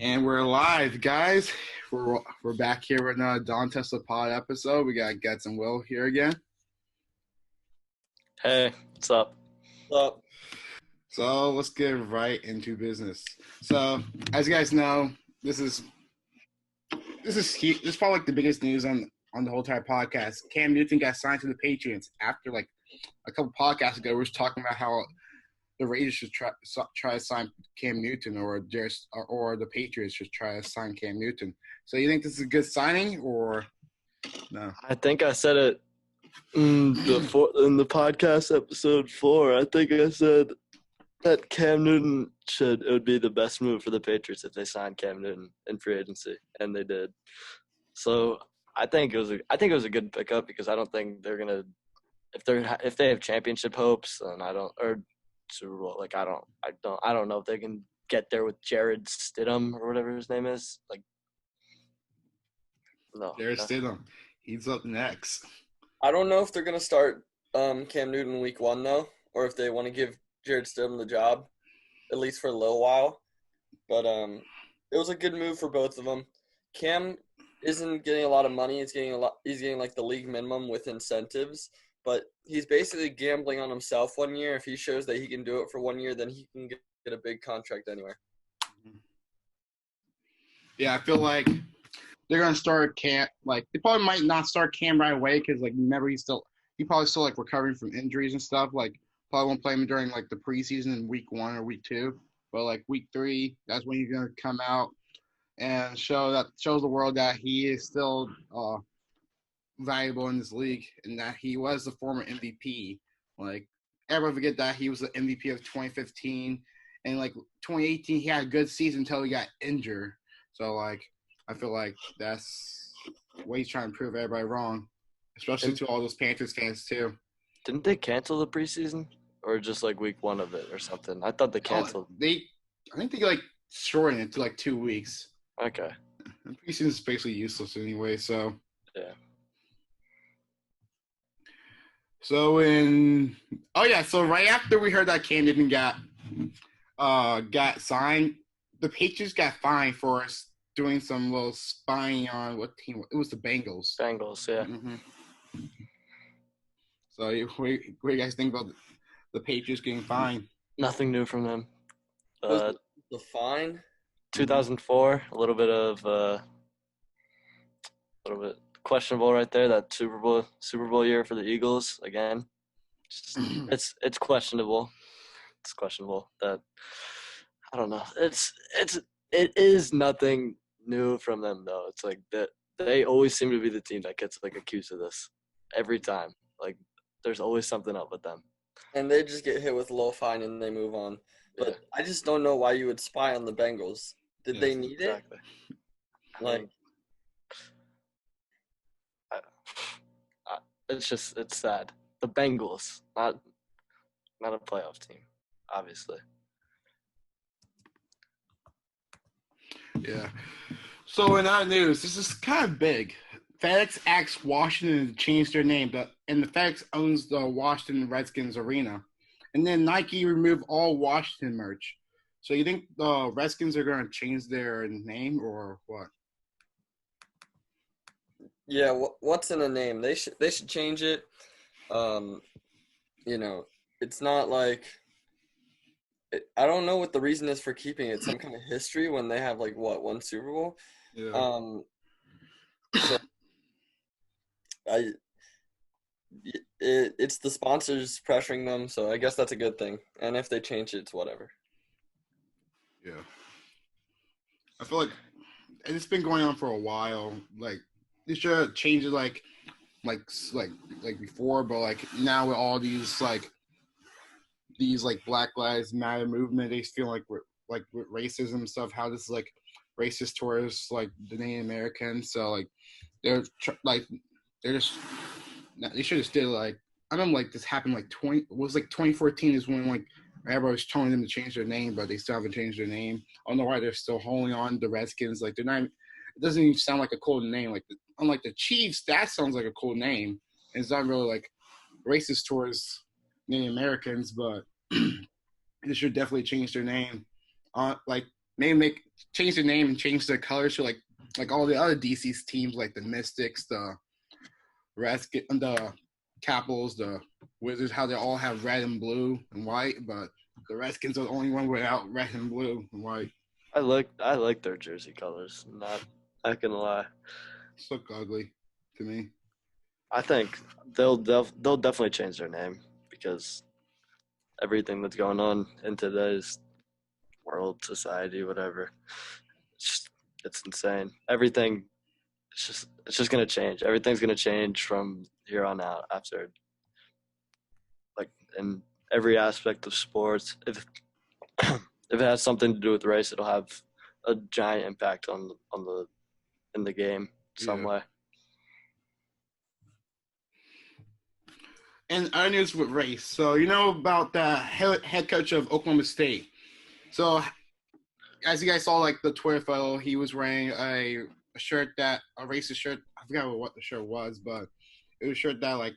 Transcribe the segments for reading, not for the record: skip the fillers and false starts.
And we're live, guys. We're back here with another Don Tesla Pod episode. We got Getz and Will here again. Hey, what's up? Well, So let's get right into business. So, as you guys know, this is probably like the biggest news on the whole entire podcast. Cam Newton got signed to the Patriots after like a couple podcasts ago. We were talking about how the Raiders should try to sign Cam Newton, or the Patriots should try to sign Cam Newton. So you think this is a good signing, or no? I think I said it in the podcast episode 4. I think I said that Cam Newton it would be the best move for the Patriots if they signed Cam Newton in free agency, and they did. So I think it was a good pickup because I don't think they're gonna if they have championship hopes, and or Super Bowl, like I don't know if they can get there with Jared Stidham or whatever his name is. Like, no. Jared Stidham, he's up next. I don't know if they're going to start Cam Newton week 1, though, or if they want to give Jared Stidham the job, at least for a little while. But it was a good move for both of them. Cam isn't getting a lot of money. He's getting like the league minimum with incentives. But he's basically gambling on himself 1 year. If he shows that he can do it for 1 year, then he can get a big contract anywhere. Yeah, I feel like they're gonna start Cam. Like they probably might not start Cam right away because like remember he probably still like recovering from injuries and stuff. Like probably won't play him during like the preseason in week 1 or week 2. But like week 3, that's when he's gonna come out and shows the world that he is still valuable in this league and that he was the former MVP. Like everyone forget that he was the MVP of 2015 and like 2018 he had a good season until he got injured. So like I feel like that's what he's trying to prove everybody wrong, especially to all those Panthers fans too. Didn't they cancel the preseason or just like week 1 of it or something? I thought they canceled. I think they like shortened it to like 2 weeks. Okay. And preseason is basically useless anyway. So yeah. So right after we heard that Cam Newton got signed, the Patriots got fined for us doing some little spying on what team it was. The Bengals. Bengals, yeah. Mm-hmm. So what do you guys think about the Patriots getting fined? Nothing new from them. The fine? 2004, a little bit questionable right there. That Super Bowl year for the Eagles again. It's questionable. It's questionable. That I don't know. It is nothing new from them though. It's like that they always seem to be the team that gets like accused of this every time. Like there's always something up with them. And they just get hit with a low fine and they move on. But yeah. I just don't know why you would spy on the Bengals. Did they need exactly. it? Like. It's sad. The Bengals, not a playoff team, obviously. Yeah. So in that news, this is kind of big. FedEx asked Washington to change their name, and the FedEx owns the Washington Redskins arena. And then Nike removed all Washington merch. So you think the Redskins are going to change their name or what? Yeah, what's in a name? They should change it. It's not like I don't know what the reason is for keeping it. Some kind of history when they have like one Super Bowl. Yeah. So it's the sponsors pressuring them, so I guess that's a good thing. And if they change it, it's whatever. Yeah. I feel like it's been going on for a while. Like. They should have changed it like before, but like now with all these Black Lives Matter movement, they feel like with racism stuff, how this is like racist towards like the Native Americans. So like they should have did like I remember like this happened like 2014 is when like everybody was telling them to change their name, but they still haven't changed their name. I don't know why they're still holding on to the Redskins. Like they're not. It doesn't even sound like a cool name. Like unlike the Chiefs, that sounds like a cool name. It's not really like racist towards Native Americans, but they should definitely change their name. Like maybe change the name and change the colors to like all the other DC's teams, like the Mystics, the the Capitals, the Wizards, how they all have red and blue and white, but the Redskins are the only one without red and blue and white. I like their jersey colors. Not gonna lie. It's look ugly to me. I think they'll definitely change their name because everything that's going on in today's world, society, whatever. It's insane. Everything it's just gonna change. Everything's gonna change from here on out after like in every aspect of sports. If if it has something to do with race, it'll have a giant impact on the in the game some way. And other news with race. So you know about the head coach of Oklahoma State. So as you guys saw, like the Twitter photo, he was wearing a racist shirt. I forgot what the shirt was, but it was a shirt that like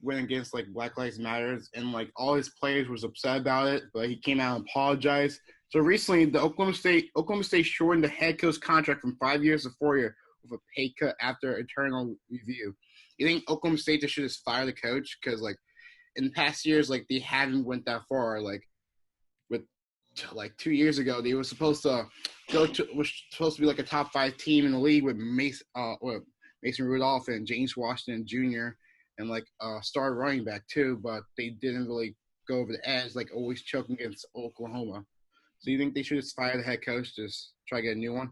went against like Black Lives Matters, and like all his players was upset about it, but he came out and apologized. So recently, the Oklahoma State shortened the head coach contract from 5 years to 4 years with a pay cut after internal review. You think Oklahoma State should just fire the coach because like in the past years, like they haven't went that far. Like with like 2 years ago, they were supposed to was supposed to be like a top 5 team in the league with Mason Rudolph and James Washington Jr. and like star running back too, but they didn't really go over the edge, like always choking against Oklahoma. So you think they should just fire the head coach, just try to get a new one?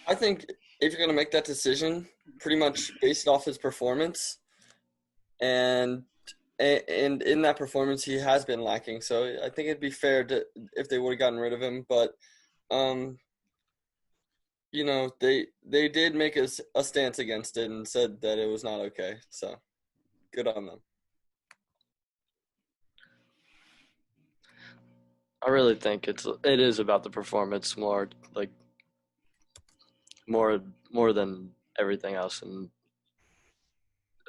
I think if you're going to make that decision, pretty much based off his performance, and in that performance he has been lacking. So I think it'd be fair to if they would have gotten rid of him, but you know, they did make a stance against it and said that it was not okay. So good on them. I really think it is about the performance more, like more than everything else, and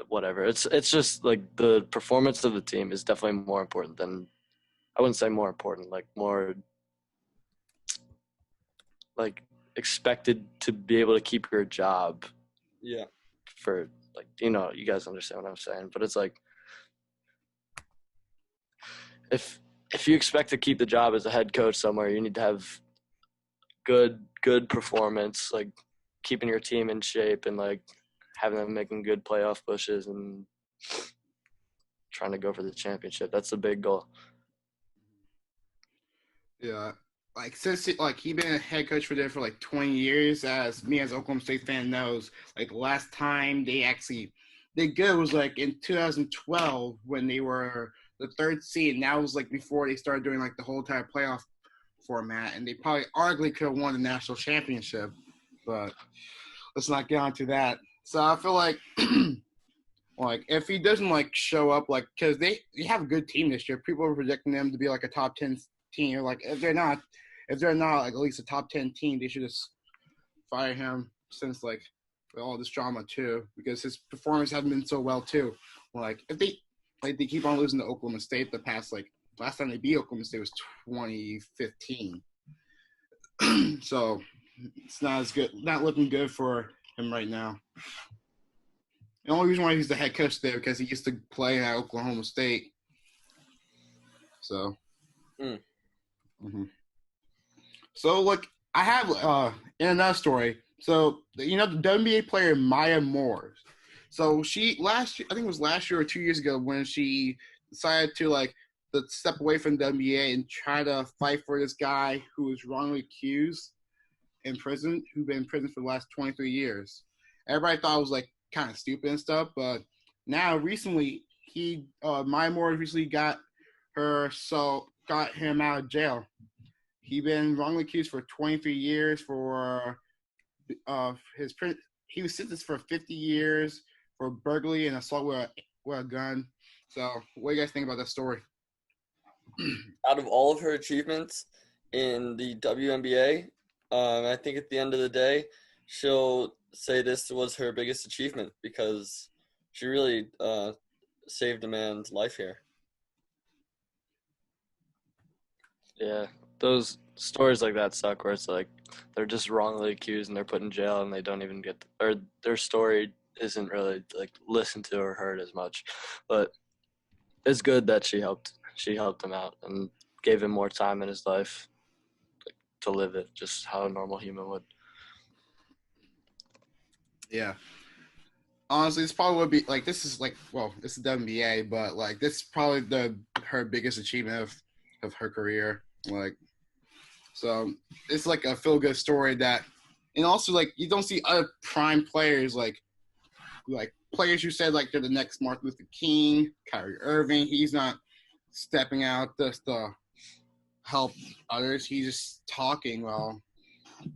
whatever. It's just like the performance of the team is definitely more important than, I wouldn't say more important, like more like expected to be able to keep your job. Yeah. For like, you know, you guys understand what I'm saying, but it's like if you expect to keep the job as a head coach somewhere, you need to have good performance, like keeping your team in shape and like having them making good playoff pushes and trying to go for the championship. That's the big goal. Yeah. Like since like he been a head coach for there for like 20 years, as me as Oklahoma State fan knows, like last time they actually did good was like in 2012 when they were the 3rd seed, and that was like before they started doing like the whole entire playoff format, and they probably arguably could have won the national championship, but let's not get onto that. So I feel like like if he doesn't like show up, like because they have a good team this year, people are projecting them to be like a top 10 team. Like if they're not like at least a top 10 team, they should just fire him since like all this drama too, because his performance hasn't been so well too. Like if they keep on losing to Oklahoma State the past, like last time they beat Oklahoma State was 2015. So it's not as good, not looking good for him right now. The only reason why he's the head coach there because he used to play at Oklahoma State. So, So like I have in another story. So you know the WNBA player Maya Moore. So she last year, I think it was last year or 2 years ago, when she decided to like to step away from the WNBA and try to fight for this guy who was wrongly accused in prison, who'd been in prison for the last 23 years. Everybody thought it was like kind of stupid and stuff, but now recently Maya Moore recently got him out of jail. He been wrongly accused for 23 years for he was sentenced for 50 years for burglary and assault with a gun. So what do you guys think about that story? Out of all of her achievements in the WNBA, I think at the end of the day, she'll say this was her biggest achievement because she really saved a man's life here. Yeah, those stories like that suck, where it's like they're just wrongly accused and they're put in jail and they don't even get or their story isn't really like listened to or heard as much. But it's good that she helped him out and gave him more time in his life to live it just how a normal human would. Yeah. Honestly, this probably would be like this is the WNBA, but like this is probably her biggest achievement of her career. Like, so it's like a feel good story that, and also like you don't see other prime players like players who said like they're the next Martin Luther King, Kyrie Irving. He's not stepping out just to help others. He's just talking while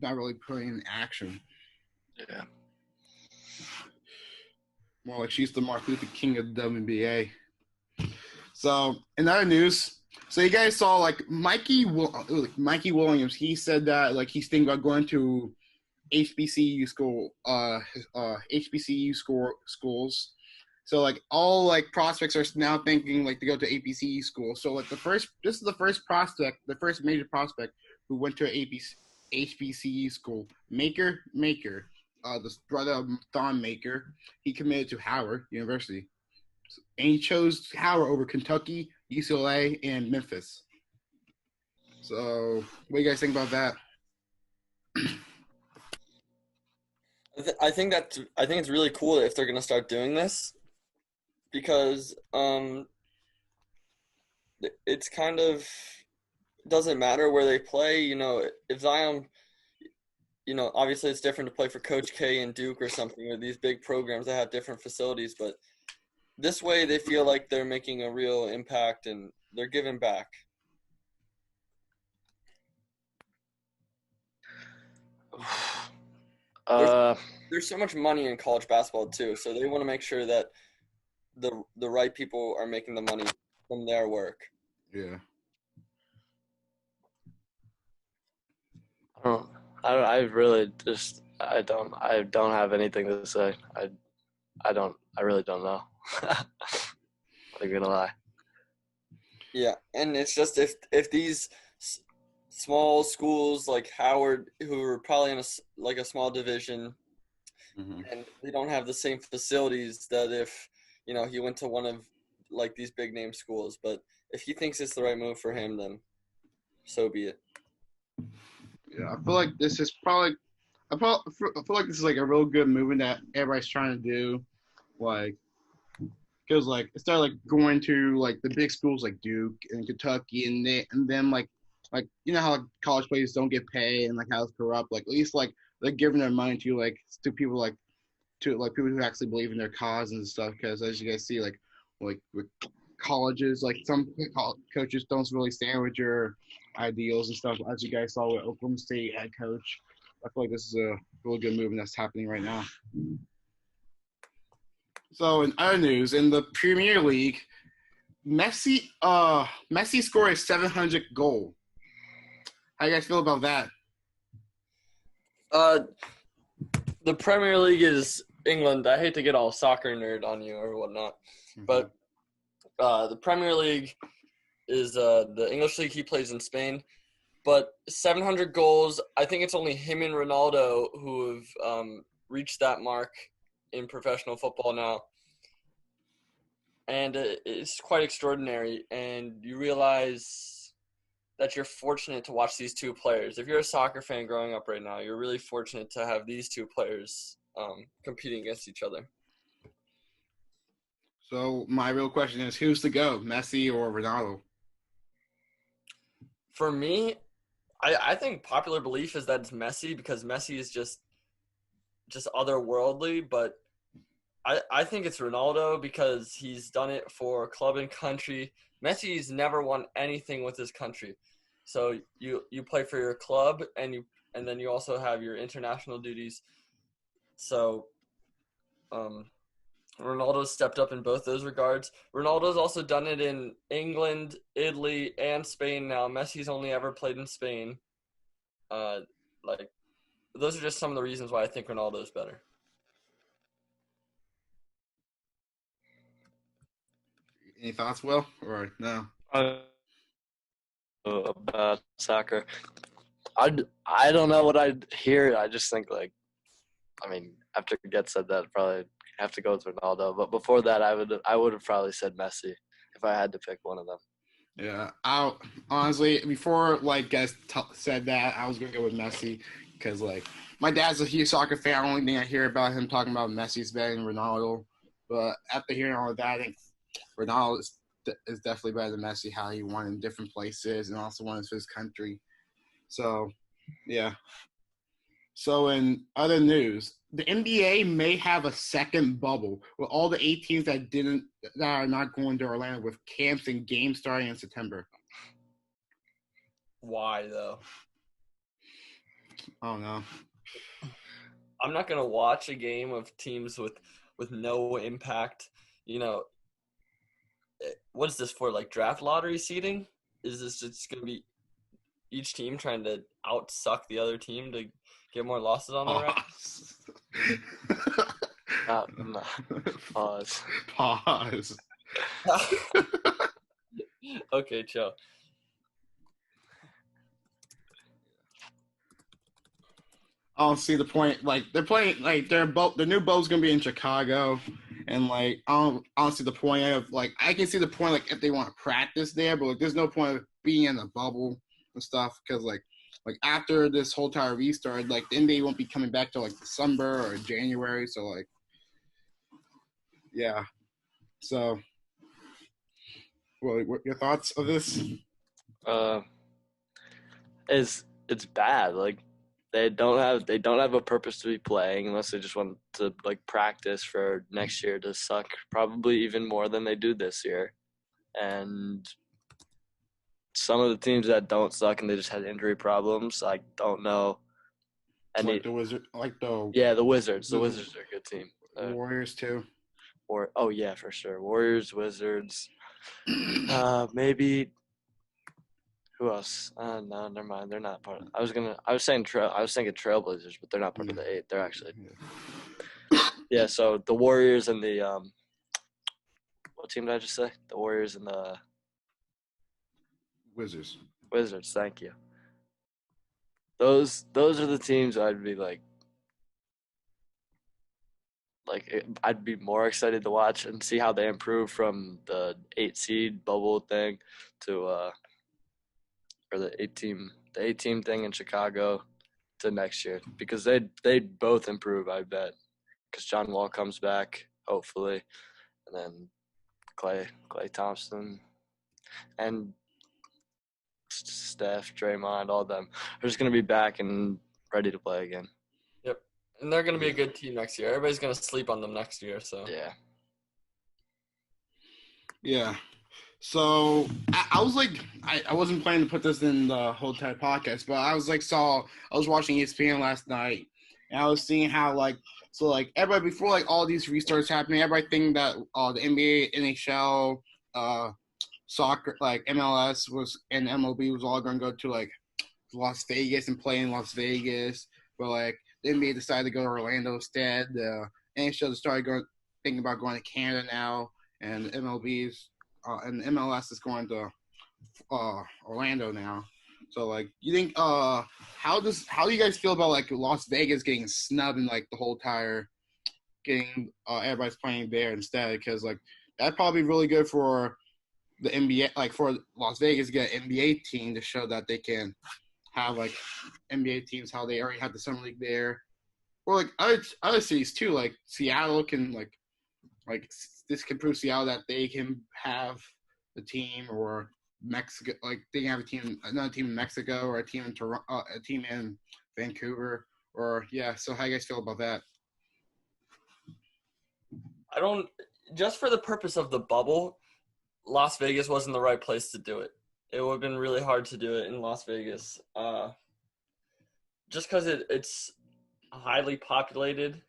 not really putting in action. Yeah. More like she's the Martin Luther King of the WNBA. So in other news, so you guys saw like Mikey Williams. He said that like he's thinking about going to HBCU schools. So like all like prospects are now thinking like to go to HBCU school. So like this is the first major prospect who went to an HBCU school. Maker, the brother of Thon Maker, he committed to Howard University, and he chose Howard over Kentucky, UCLA, and Memphis. So what do you guys think about that? I think it's really cool if they're gonna start doing this, because it's kind of doesn't matter where they play. You know, if Zion, you know, obviously it's different to play for Coach K and Duke or something, or these big programs that have different facilities, but this way they feel like they're making a real impact and they're giving back. There's so much money in college basketball too, so they want to make sure that the right people are making the money from their work. Yeah. I really just I don't have anything to say. I really don't know. I'm gonna lie. Yeah, and it's just if these small schools like Howard, who are probably in a small division, and they don't have the same facilities that if he went to one of like these big name schools, but if he thinks it's the right move for him, then so be it. Yeah, I feel like this is probably. I feel like this is like a real good movement that everybody's trying to do, like, because like instead of like going to like the big schools like Duke and Kentucky and then like you know how like, college players don't get paid and like how it's corrupt. Like at least like they're giving their money to people like to like people who actually believe in their cause and stuff. Because as you guys see, like with colleges, like some coaches don't really stand with your ideals and stuff. As you guys saw with Oklahoma State head coach, I feel like this is a really good movement that's happening right now. So in other news, in the Premier League, Messi scored a 700 goal. How you guys feel about that? The Premier League is England. I hate to get all soccer nerd on you or whatnot, but the Premier League is the English league he plays in Spain. But 700 goals, I think it's only him and Ronaldo who have reached that mark in professional football now. And it's quite extraordinary. And you realize that you're fortunate to watch these two players. If you're a soccer fan growing up right now, you're really fortunate to have these two players competing against each other. So my real question is, who's to go, Messi or Ronaldo? For me, I think popular belief is that it's Messi, because Messi is just otherworldly, but I think it's Ronaldo because he's done it for club and country. Messi's never won anything with his country. So you play for your club and then you also have your international duties. So Ronaldo's stepped up in both those regards. Ronaldo's also done it in England, Italy, and Spain now. Messi's only ever played in Spain. Like those are just some of the reasons why I think Ronaldo's better. Any thoughts, Will, or no? about soccer. I don't know what I'd hear. I just think after Get said that, I'd probably have to go with Ronaldo. But before that, I would have probably said Messi if I had to pick one of them. Yeah, I honestly before guys said that I was gonna go with Messi because my dad's a huge soccer fan. The only thing I hear about him talking about Messi is better than Ronaldo. But after hearing all of that, I think Ronaldo is definitely better than Messi. How he won in different places and also won for his country. So, yeah. So in other news, the NBA may have a second bubble with all the 8 teams that are not going to Orlando with camps and games starting in September. Why though? I don't know. I'm not gonna watch a game of teams with no impact. What is this for? Like draft lottery seeding? Is this just gonna be each team trying to outsuck the other team to get more losses on their record? No. Pause. Pause. Okay, chill. I don't see the point. They're playing the new bowl's gonna be in Chicago, and I don't see the point of I can see the point if they want to practice there, but there's no point of being in the bubble and stuff because after this whole entire restart, the NBA won't be coming back till December or January. So yeah. So, what your thoughts of this? It's bad. They don't have a purpose to be playing unless they just want to practice for next year to suck probably even more than they do this year. And some of the teams that don't suck and they just had injury problems, I don't know. The Wizards, the Wizards. The Wizards are a good team. Warriors too. Oh yeah, for sure. Warriors, Wizards. Maybe. Who else? No, never mind. They're not part of. I was thinking Trailblazers, but they're not part of the 8. They're actually. Yeah. So the Warriors and the what team did I just say? The Warriors and the Wizards. Wizards. Thank you. Those are the teams I'd be I'd be more excited to watch and see how they improve from the 8 seed bubble thing to or the 8 team thing in Chicago to next year because they'd both improve, I bet, because John Wall comes back hopefully, and then Klay Thompson and Steph, Draymond, all of them are just gonna be back and ready to play again. Yep, and they're gonna be a good team next year. Everybody's gonna sleep on them next year, so yeah. Yeah. So I was I wasn't planning to put this in the whole entire podcast, but I was watching ESPN last night, and I was seeing how everybody before all these restarts happening, everybody thinking that the NBA, NHL, soccer MLS and MLB was all going to go to Las Vegas and play in Las Vegas, but the NBA decided to go to Orlando instead. The NHL started thinking about going to Canada now, and MLB's. And MLS is going to Orlando now. So you think how do you guys feel about Las Vegas getting snubbed and the whole entire getting everybody's playing there instead? Because that'd probably be really good for the NBA, for Las Vegas to get an NBA team to show that they can have NBA teams, how they already have the summer league there, or other cities too, Seattle can this can prove Seattle that they can have the team, or Mexico, they can have another team in Mexico, or a team in Toronto, a team in Vancouver, or yeah. So how you guys feel about that? I don't. Just for the purpose of the bubble, Las Vegas wasn't the right place to do it. It would have been really hard to do it in Las Vegas, just because it's highly populated,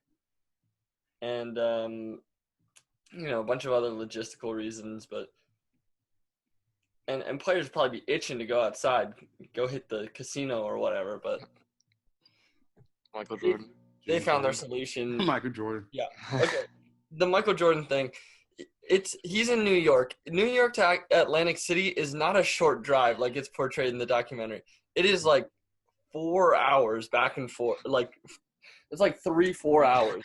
and a bunch of other logistical reasons, but and players would probably be itching to go outside, go hit the casino or whatever, but Michael Jordan. They found their solution. Michael Jordan. Yeah. Okay. The Michael Jordan thing, he's in New York. New York to Atlantic City is not a short drive like it's portrayed in the documentary. It is like 4 hours back and forth. Like it's like 3-4 hours.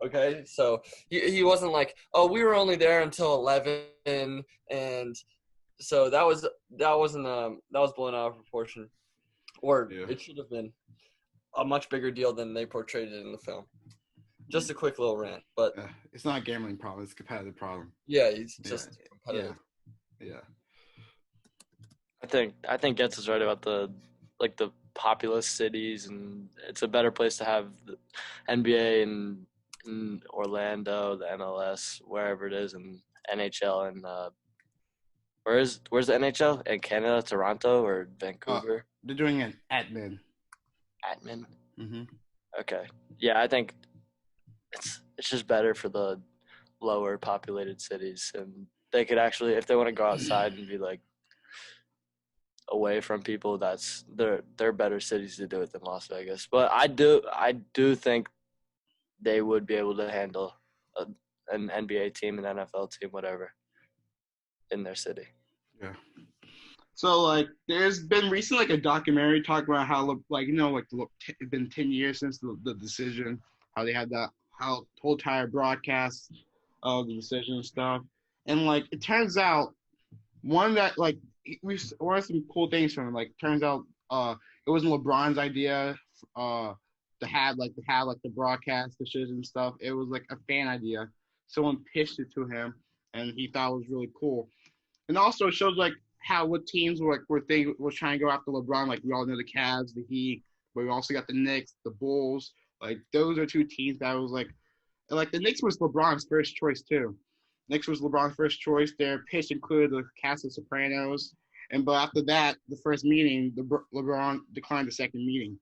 Okay, so he wasn't like, oh, we were only there until 11, and so that was blown out of proportion, or it should have been a much bigger deal than they portrayed it in the film. Just a quick little rant, but it's not a gambling problem; it's a competitive problem. Yeah, it's just competitive. Yeah. I think Getz is right about the populous cities, and it's a better place to have the NBA in Orlando, the MLS, wherever it is, and NHL, and where's the NHL in Canada? Toronto or Vancouver? They're doing an admin. Admin. Mm-hmm. Okay. Yeah, I think it's just better for the lower populated cities, and they could actually, if they want to go outside and be like away from people, they're better cities to do it than Las Vegas. But I do think they would be able to handle an NBA team, an NFL team, whatever, in their city. Yeah. So like, there's been recently like a documentary talking about how it's been 10 years since the decision, how they had that whole entire broadcast of the decision and stuff, and like it turns out one that like we learned some cool things from it. Like turns out it wasn't LeBron's idea to have the broadcast decision and stuff. It was like a fan idea. Someone pitched it to him, and he thought it was really cool. And also it shows like what teams were trying to go after LeBron. Like we all know the Cavs, the Heat, but we also got the Knicks, the Bulls. Like those are two teams that was like the Knicks was LeBron's first choice too. Knicks was LeBron's first choice. Their pitch included the cast of Sopranos, but after that, the first meeting, LeBron declined the second meeting.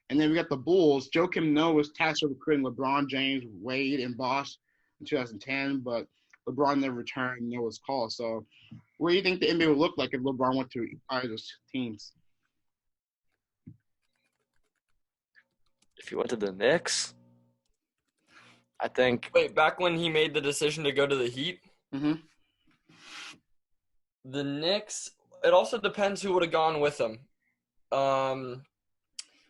And then we got the Bulls. Joakim Noah was tasked with recruiting LeBron James, Wade, and Bosh in 2010, but LeBron never returned Noah's call. So, what do you think the NBA would look like if LeBron went to either of those teams? If he went to the Knicks, I think. Wait, back when he made the decision to go to the Heat? Mm-hmm. The Knicks, it also depends who would have gone with him.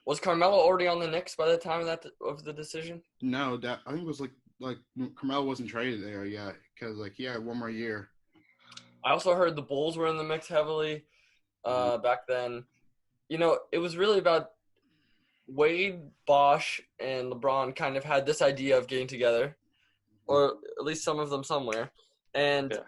Was Carmelo already on the Knicks by the time of the decision? No, I think it was like Carmelo wasn't traded there yet because he had one more year. I also heard the Bulls were in the mix heavily back then. It was really about Wade, Bosh, and LeBron kind of had this idea of getting together, or at least some of them somewhere. And,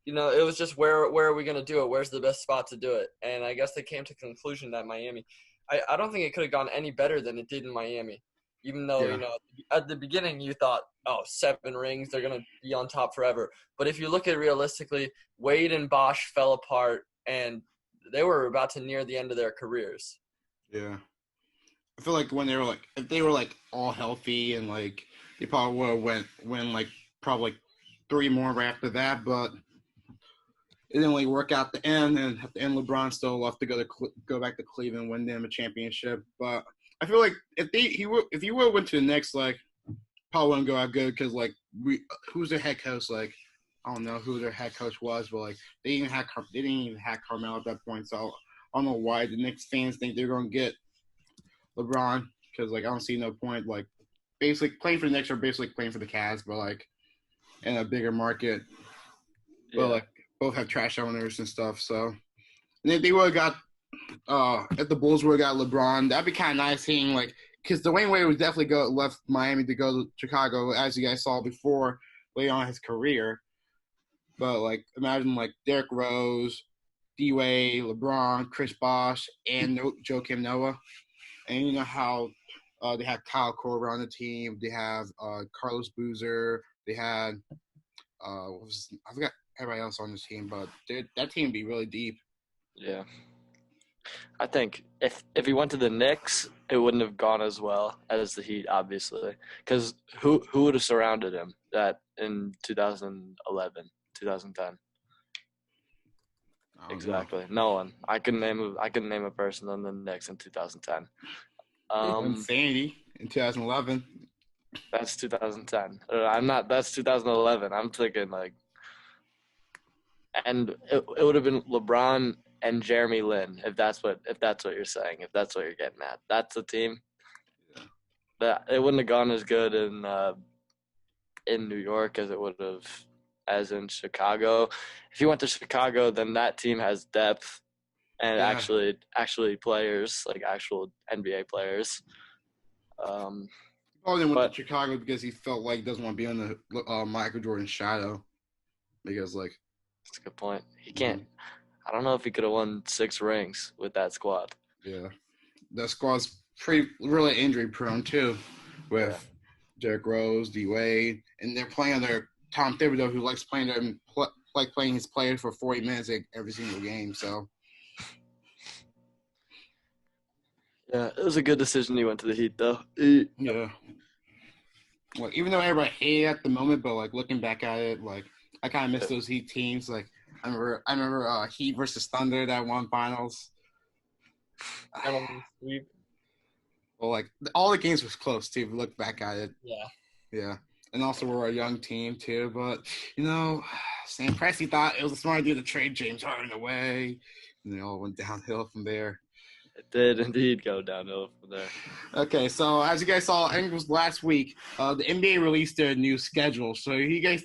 it was just where are we going to do it? Where's the best spot to do it? And I guess they came to the conclusion that Miami. I don't think it could have gone any better than it did in Miami, even though, at the beginning you thought, 7 rings, they're going to be on top forever. But if you look at it realistically, Wade and Bosh fell apart, and they were about to near the end of their careers. Yeah. I feel like when if they were all healthy and they probably would have win probably 3 more right after that, but it didn't really work out at the end. And at the end, LeBron still left to go back to Cleveland and win them a championship. But I feel like if he would have went to the Knicks, probably wouldn't go out good because who's their head coach? I don't know who their head coach was, but they didn't even have Carmelo at that point. So I don't know why the Knicks fans think they're going to get LeBron because I don't see no point. Basically playing for the Knicks or basically playing for the Cavs, but in a bigger market. Yeah. But both have trash owners and stuff. So and if they would have got if the Bulls would have got LeBron, that'd be kind of nice seeing because Dwayne Wade would definitely left Miami to go to Chicago, as you guys saw before later on in his career. But imagine Derrick Rose, D Wade, LeBron, Chris Bosh, and Joakim Noah. And you know how they had Kyle Korver on the team. They have Carlos Boozer. They had I forgot everybody else on this team, but that team would be really deep. Yeah. I think if he went to the Knicks, it wouldn't have gone as well as the Heat, obviously. Because who would have surrounded him in 2011, 2010? Exactly. No one. I couldn't name a person on the Knicks in 2010. Insanity in 2011. That's 2010. That's 2011. I'm thinking And it would have been LeBron and Jeremy Lin, if that's what you're saying, if that's what you're getting at. That's the team. Yeah. That it wouldn't have gone as good in New York as it would have as in Chicago. If you went to Chicago, then that team has depth and Yeah. actually players, like actual NBA players. He probably went But to Chicago because he felt like he doesn't want to be on the Michael Jordan shadow. Because like that's a good point. He can't. I don't know if he could have won 6 rings with that squad. Yeah, that squad's really injury prone too, with Derrick Rose, D Wade, and they're playing under Tom Thibodeau, who likes playing them like playing his players for 40 minutes every single game. So Yeah, it was a good decision he went to the Heat, though. yeah, like even though everybody hated it at the moment, but like looking back at it, like I kind of miss those Heat teams. Like I remember Heat versus Thunder that won finals. Sweep. Well, like all the games was close too. If you look back at it, Yeah. yeah. And also we're a young team too, but Sam Presti thought it was a smart idea to trade James Harden away, and it all went downhill from there. It did indeed go downhill from there. Okay, so as you guys saw, I think it was last week, the NBA released their new schedule. So you guys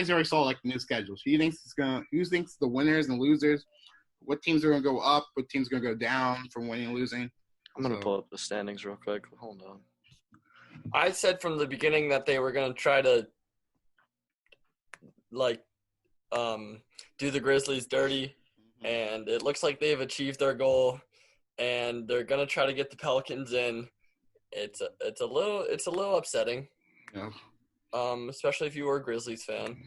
already saw like the new schedule. So who thinks the winners and losers? What teams are gonna go up? What teams are gonna go down from winning and losing? I'm gonna pull up the standings real quick. Hold on. I said from the beginning that they were gonna try to do the Grizzlies dirty, and it looks like they've achieved their goal, and they're gonna try to get the Pelicans in. It's a little upsetting. Yeah. Especially if you were a Grizzlies fan.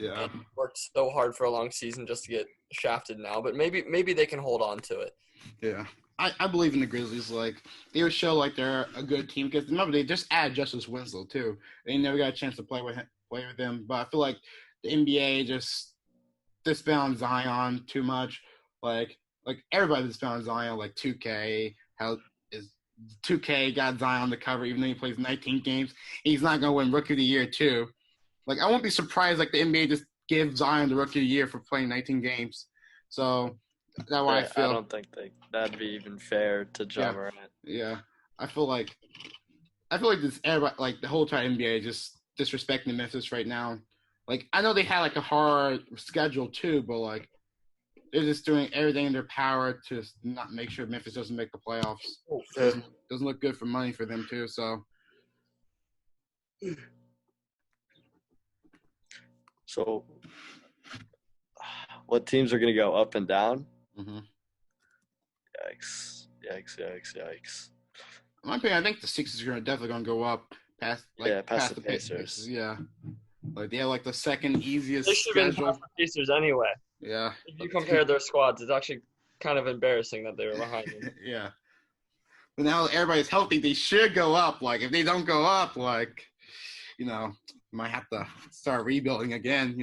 Yeah. And worked so hard for a long season just to get shafted now, but maybe they can hold on to it. Yeah. I believe in the Grizzlies. Like they would show like they're a good team because remember they just added Justice Winslow too. They never got a chance to play with him. But I feel like the NBA just disbanded Zion too much. Like everybody disbanded Zion. Like 2K, how is 2K got Zion on the cover even though he plays 19 games. He's not gonna win Rookie of the Year too. Like I won't be surprised like the NBA just give Zion the Rookie of the Year for playing 19 games. So that's why I feel. I don't think that'd be even fair to John Morant. Yeah, I feel like this everybody, like the whole entire NBA is just disrespecting Memphis right now. Like I know they had like a hard schedule too, but like they're just doing everything in their power to not make sure Memphis doesn't make the playoffs. Doesn't look good for money for them too. So, what teams are going to go up and down? Mm-hmm. Yikes. In my opinion, I think the Sixers are definitely going to go up past the Pacers. Yeah, like they have like the second easiest They should have been schedule. past the Pacers anyway. Yeah. If you compare their squads, it's actually kind of embarrassing that they were behind them. Yeah. But now everybody's healthy, they should go up. Like if they don't go up, like might have to start rebuilding again.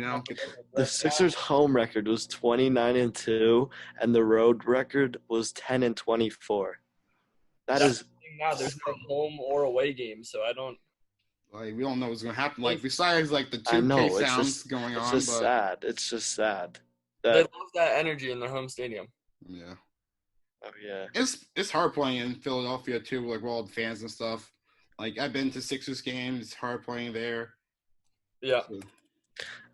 The Sixers' home record was 29-2, and the road record was 10-24. That's now there's no home or away game, so I don't. Like we don't know what's gonna happen. Like besides like the 2K sounds going on, it's sad. It's just sad. They love that energy in their home stadium. Yeah. Oh yeah. It's hard playing in Philadelphia too, like with all the fans and stuff. Like I've been to Sixers games. It's hard playing there. Yeah. So.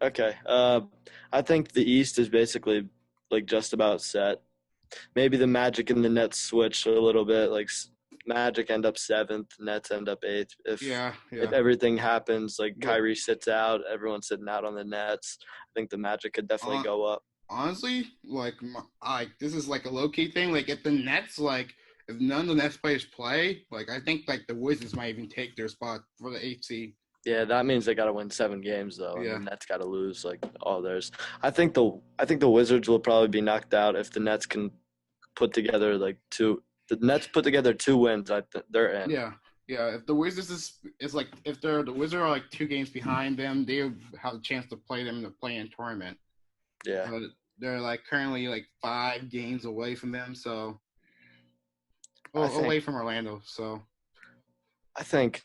Okay. I think the East is basically like just about set. Maybe the Magic and the Nets switch a little bit. Like Magic end up 7th, Nets end up 8th. If everything happens, like Kyrie sits out, everyone's sitting out on the Nets. I think the Magic could definitely go up. Honestly, like this is like a low key thing. Like if the Nets, like if none of the Nets players play, like I think like the Wizards might even take their spot for the 8th seed. Yeah, that means they got to win 7 games though, yeah. And the Nets got to lose like all theirs. I think the Wizards will probably be knocked out if the Nets can put together like 2. The Nets put together 2 wins. They're in. Yeah. If the Wizards is like if the Wizards are like 2 games behind them, they have a chance to play them in the play-in tournament. Yeah. But they're like currently like 5 games away from them, so away from Orlando. So I think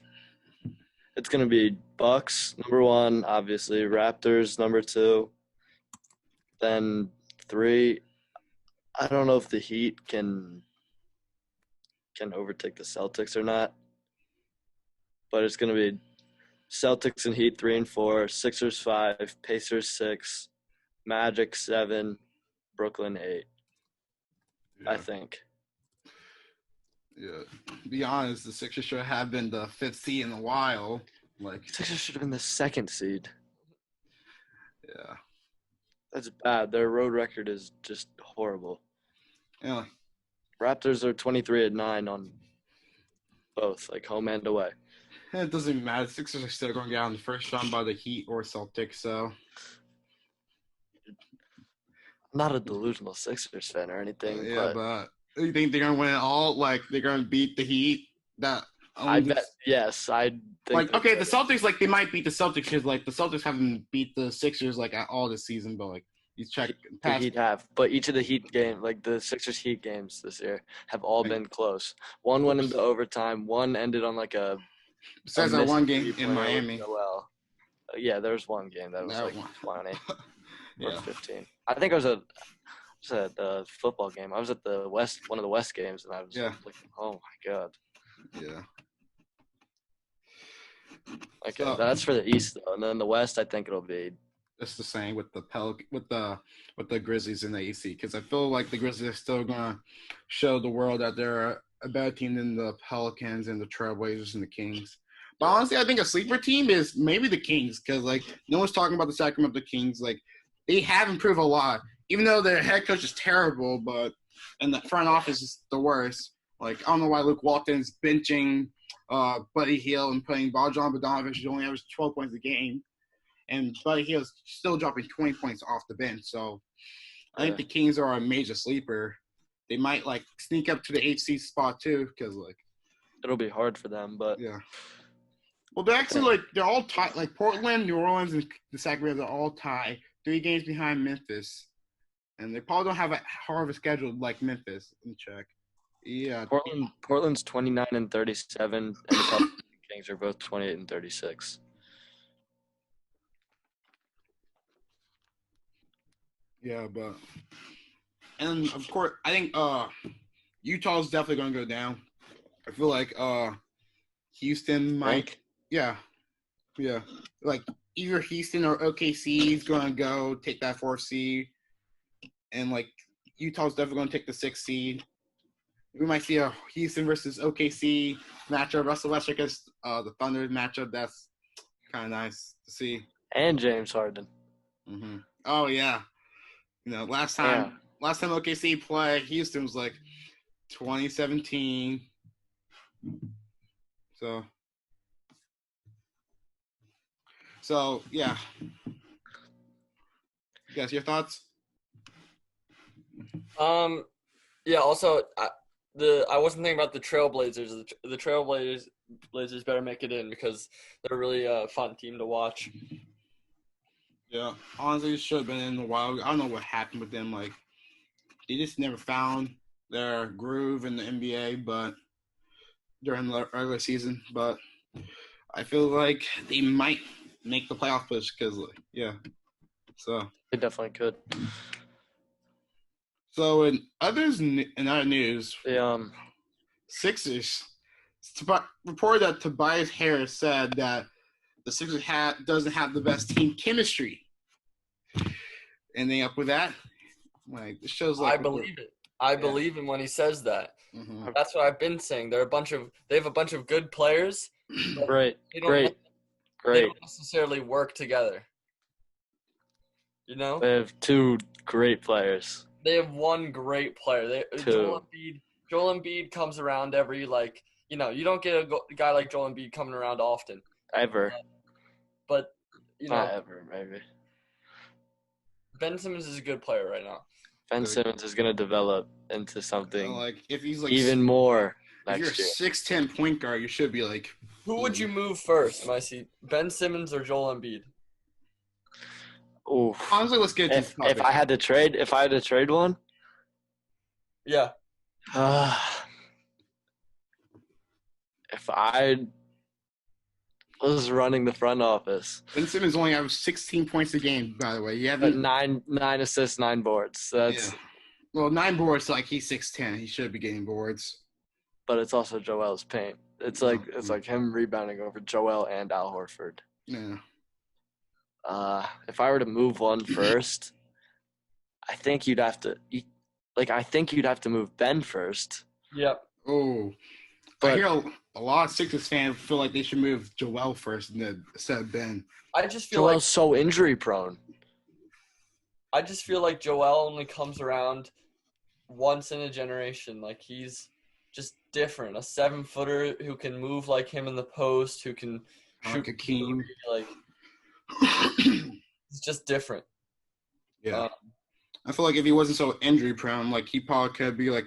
it's gonna be Bucks number 1, obviously. Raptors number 2. Then 3, I don't know if the Heat can overtake the Celtics or not. But it's going to be Celtics and Heat 3 and 4, Sixers 5, Pacers 6, Magic 7, Brooklyn 8. Yeah. I think. Yeah. To be honest, the Sixers should have been the 5th seed in a while. Like, Sixers should have been the 2nd seed. yeah. That's bad. Their road record is just horrible. Yeah. Raptors are 23-9 on both, like home and away. It doesn't even matter. The Sixers are still going to get out in the first round by the Heat or Celtics, so. I'm not a delusional Sixers fan or anything. Yeah, but you think they're going to win it all? Like, they're going to beat the Heat? I bet, yes. I think. Like, okay, the Celtics, like, they might beat the Celtics because, like, the Celtics haven't beat the Sixers, like, at all this season, but, like, you check the Heat have. But each of the Heat games, like the Sixers Heat games this year, have all been close. One went into overtime. One ended on, like, besides that one game in Miami. Well, yeah, there was one game that was like 20 or 15. I think I was at the football game. I was at one of the West games, and I was like, oh my god. Yeah. Like that's for the East though, and then the West, I think it'll be. It's the same with the Grizzlies in the AC because I feel like the Grizzlies are still gonna show the world that they're a better team than the Pelicans and the Trailblazers and the Kings. But honestly, I think a sleeper team is maybe the Kings because like no one's talking about the Sacramento Kings. Like they have improved a lot, even though their head coach is terrible, but and the front office is the worst. Like I don't know why Luke Walton's benching Buddy Hield and putting Bojan Bogdanovic, who only averages 12 points a game. And Buddy Hield's still dropping 20 points off the bench. So I think the Kings are a major sleeper. They might, like, sneak up to the HC spot, too, because, like. It'll be hard for them, but. Yeah. Well, they're actually, like, they're all tied. Like, Portland, New Orleans, and the Sacramento are all tied. 3 games behind Memphis. And they probably don't have a hard of a schedule like Memphis. Let me check. Yeah. Portland's 29-37, and the Kings are both 28-36. Yeah, but and of course I think Utah's definitely gonna go down. I feel like Houston might yeah. Like either Houston or OKC is gonna go take that 4th seed. And like Utah's definitely gonna take the 6th seed. We might see a Houston versus OKC matchup, Russell Westbrook against the Thunder matchup. That's kinda nice to see. And James Harden. Mm-hmm. Oh yeah. You know, last time OKC played Houston was like 2017. So yeah. You guys, your thoughts? Yeah. Also, I wasn't thinking about the Trailblazers. The Trailblazers better make it in because they're a really fun team to watch. Yeah, honestly, it should have been in a while. I don't know what happened with them. Like, they just never found their groove in the NBA, but during the regular season. But I feel like they might make the playoff push because, so they definitely could. So in other news, Sixers reported that Tobias Harris said that the Sixers doesn't have the best team chemistry. Anything up with that? Like it shows like I believe it. I believe him when he says that. Mm-hmm. That's what I've been saying. They have a bunch of good players. Great. They don't necessarily work together. You know? They have 2 great players. They have 1 great player. Joel Embiid comes around every you don't get a guy like Joel Embiid coming around often. Ever. But not ever, maybe. Ben Simmons is a good player right now. Ben Simmons is going to develop into something like if he's like even more next year. If you're a 6'10" point guard, you should be like. Who would you move first, Messi? Ben Simmons or Joel Embiid? Ooh. Honestly, let's get if I had to trade one. Yeah. If I was running the front office. Ben Simmons only averaged 16 points a game, by the way. You But haven't. nine assists, 9 boards. That's Yeah. Well, 9 boards, like he's 6'10". He should be getting boards. But it's also Joel's paint. It's like him rebounding over Joel and Al Horford. Yeah. If I were to move one first, I think you'd have to move Ben first. Yep. Oh. But I hear a lot of Sixers fans feel like they should move Joel first instead of Ben. I just feel Joel's so injury prone. like Joel only comes around once in a generation. Like, he's just different. A 7-footer who can move like him in the post, who can shoot. Hakeem. Like, it's just different. Yeah. I feel like if he wasn't so injury prone, like he probably could be like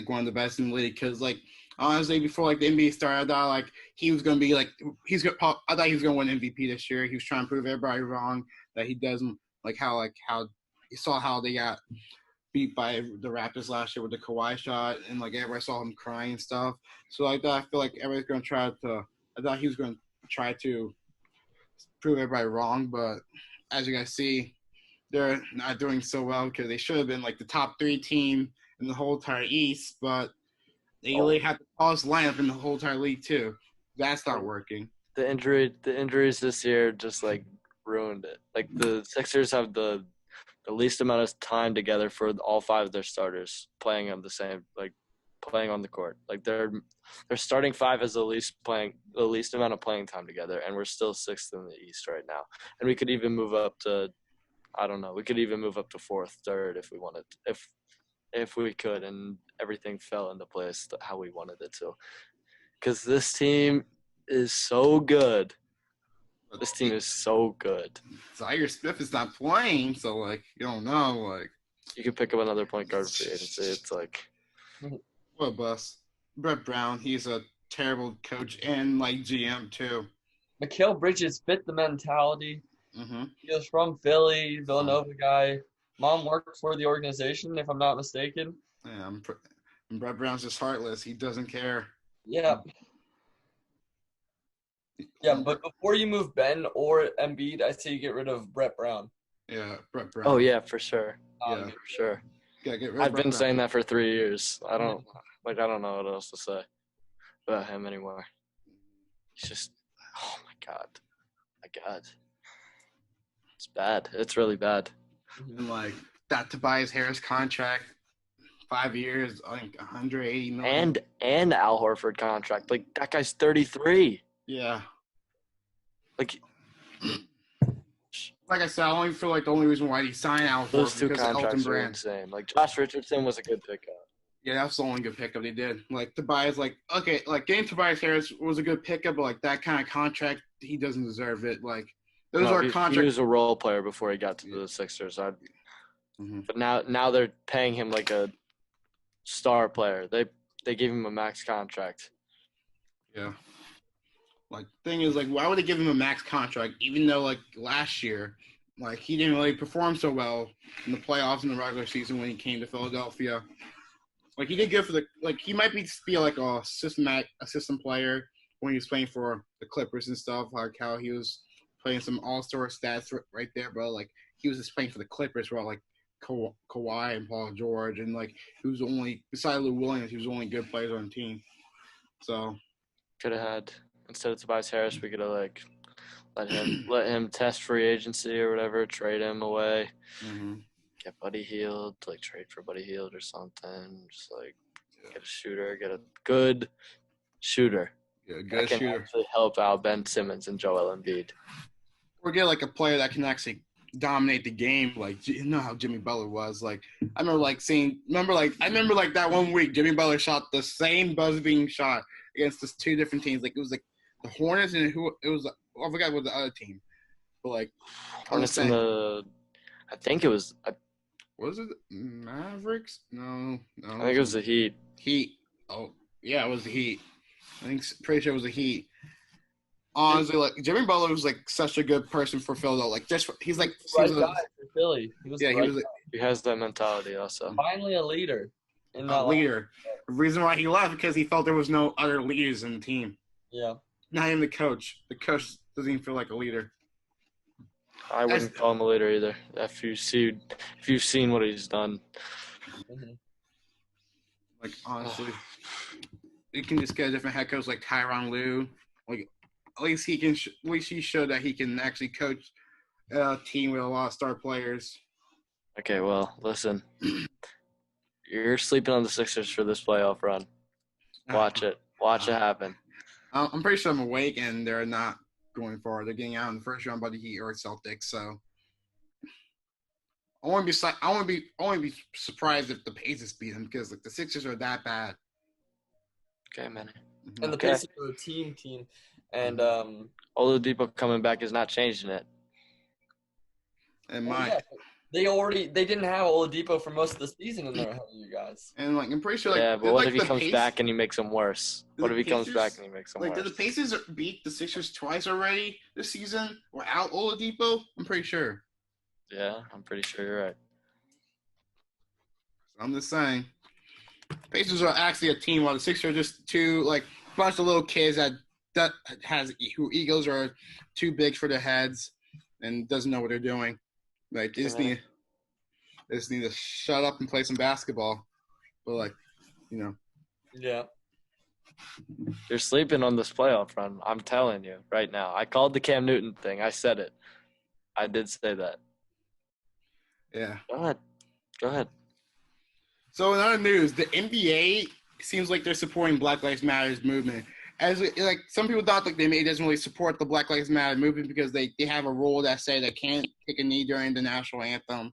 one of the best in the league. Because like honestly, before like the NBA started, I thought like he was gonna be like I thought he was gonna win MVP this year. He was trying to prove everybody wrong that he doesn't like how you saw how they got beat by the Raptors last year with the Kawhi shot, and like everybody saw him crying and stuff. So I feel like everybody's gonna try to. I thought he was gonna try to prove everybody wrong, but as you guys see, they're not doing so well because they should have been like the top 3 team in the whole entire East, but they really have the tallest lineup in the whole entire league too. That's not working. The injuries this year just like ruined it. Like the Sixers have the least amount of time together for all 5 of their starters playing on the court. Like their starting 5 is the least amount of playing time together, and we're still 6th in the East right now. And we could even move up to, I don't know, we could even move up to 4th, 3rd if we wanted, if we could, and everything fell into place how we wanted it to. Because this team is so good. This team is so good. Zaire Smith is not playing, so like you don't know. Like you can pick up another point guard for free agency. It's like what a bust. Brett Brown, he's a terrible coach and like GM too. Mikal Bridges fit the mentality. Mm-hmm. He was from Philly, Villanova guy. Mom worked for the organization, if I'm not mistaken. Yeah, and Brett Brown's just heartless. He doesn't care. Yeah. Yeah, but before you move Ben or Embiid, I say you get rid of Brett Brown. Yeah, Brett Brown. Oh yeah, for sure. Yeah, for sure. Yeah, get rid of I've Brett been Brown. saying that for 3 years. I don't know what else to say about him anymore. He's just, oh my god, it's bad. It's really bad. And like that Tobias Harris contract, 5 years, I think 180 million. And Al Horford contract. Like that guy's 33. Yeah. Like I said, I only feel like the only reason why he signed Al Horford those 2 because of Elton contracts are Brand. insane. Like Josh Richardson was a good pickup. Yeah, that's the only good pickup they did. Like Tobias, like okay, like getting Tobias Harris was a good pickup, but like that kind of contract, he doesn't deserve it. Like those are contracts. He was a role player before he got to the Sixers. But now they're paying him like a star player. They gave him a max contract. Yeah. Like thing is, like, why would they give him a max contract? Even though like last year, like he didn't really perform so well in the playoffs in the regular season when he came to Philadelphia. Like he did good for he might be like a system player when he was playing for the Clippers and stuff. Like how he was playing some all-star stats right there, bro. Like he was just playing for the Clippers, where like Kawhi and Paul George, and like he was only besides Lou Williams, he was only good players on the team. So could have had. Instead of Tobias Harris, we could have like let him test free agency or whatever, trade him away, get Buddy Hield, like trade for Buddy Hield or something. Just like get a shooter, get a good shooter. Yeah, good that can shooter. Actually help out Ben Simmons and Joel Embiid. Or get like a player that can actually dominate the game, like you know how Jimmy Butler was. Like I remember that 1 week Jimmy Butler shot the same buzzer-beating shot against the 2 different teams. Like it was like the Hornets and I forgot what the other team, but like Hornets and I think it was. Was it Mavericks? No. I think it was the Heat. Heat. Oh yeah, it was the Heat. Pretty sure it was the Heat. Honestly, like Jimmy Butler was like such a good person for Philadelphia. Like he's like guy for Philly. He has that mentality also. Finally a leader. A leader. The reason why he left because he felt there was no other leaders in the team. Yeah. Not even the coach. The coach doesn't even feel like a leader. I wouldn't call him a leader either. If you've seen what he's done. Mm-hmm. Like honestly, you can just get a different head coach like Tyronn Lue. Like at least he can. At least he showed that he can actually coach a team with a lot of star players. Okay, well, listen. You're sleeping on the Sixers for this playoff run. Watch it. Watch it happen. I'm pretty sure I'm awake, and they're not going far. They're getting out in the first round by the Heat or Celtics. So I won't be surprised if the Pacers beat them because like the Sixers are that bad. Okay, man. And the Pacers are a team, and Oladipo coming back is not changing it. And they didn't have Oladipo for most of the season, and they're ahead of you guys. And like I'm pretty sure, like yeah, but what like if he comes back and he makes them worse? What if he comes back and he makes them worse? Did the Pacers beat the Sixers twice already this season without Oladipo? I'm pretty sure. Yeah, I'm pretty sure you're right. I'm just saying. Pacers are actually a team, while the Sixers are just two like bunch of little kids who egos are too big for their heads and doesn't know what they're doing. Like they just need to shut up and play some basketball. But like, Yeah. You're sleeping on this playoff run. I'm telling you right now. I called the Cam Newton thing. I said it. I did say that. Yeah. Go ahead. So in other news, the NBA seems like they're supporting Black Lives Matter's movement. As like some people thought like the NBA doesn't really support the Black Lives Matter movement because they have a rule that say they can't take a knee during the national anthem.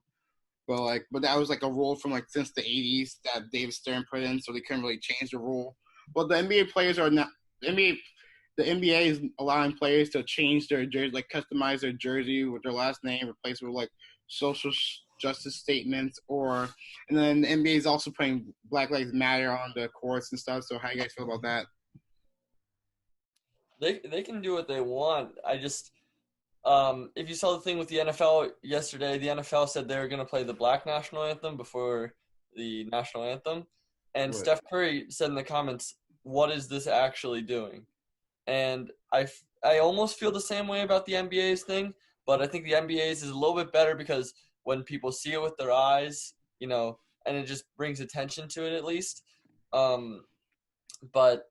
But that was like a rule from like since the 80s that David Stern put in, so they couldn't really change the rule. But the NBA players are not the NBA is allowing players to change their jersey, like customize their jersey with their last name, replace it with like social justice statements, and then the NBA is also putting Black Lives Matter on the courts and stuff. So how do you guys feel about that? They can do what they want. I just if you saw the thing with the NFL yesterday, the NFL said they were going to play the Black national anthem before the national anthem, and Right. Steph Curry said in the comments, "What is this actually doing?" And I almost feel the same way about the NBA's thing, but I think the NBA's is a little bit better because when people see it with their eyes, and it just brings attention to it at least. But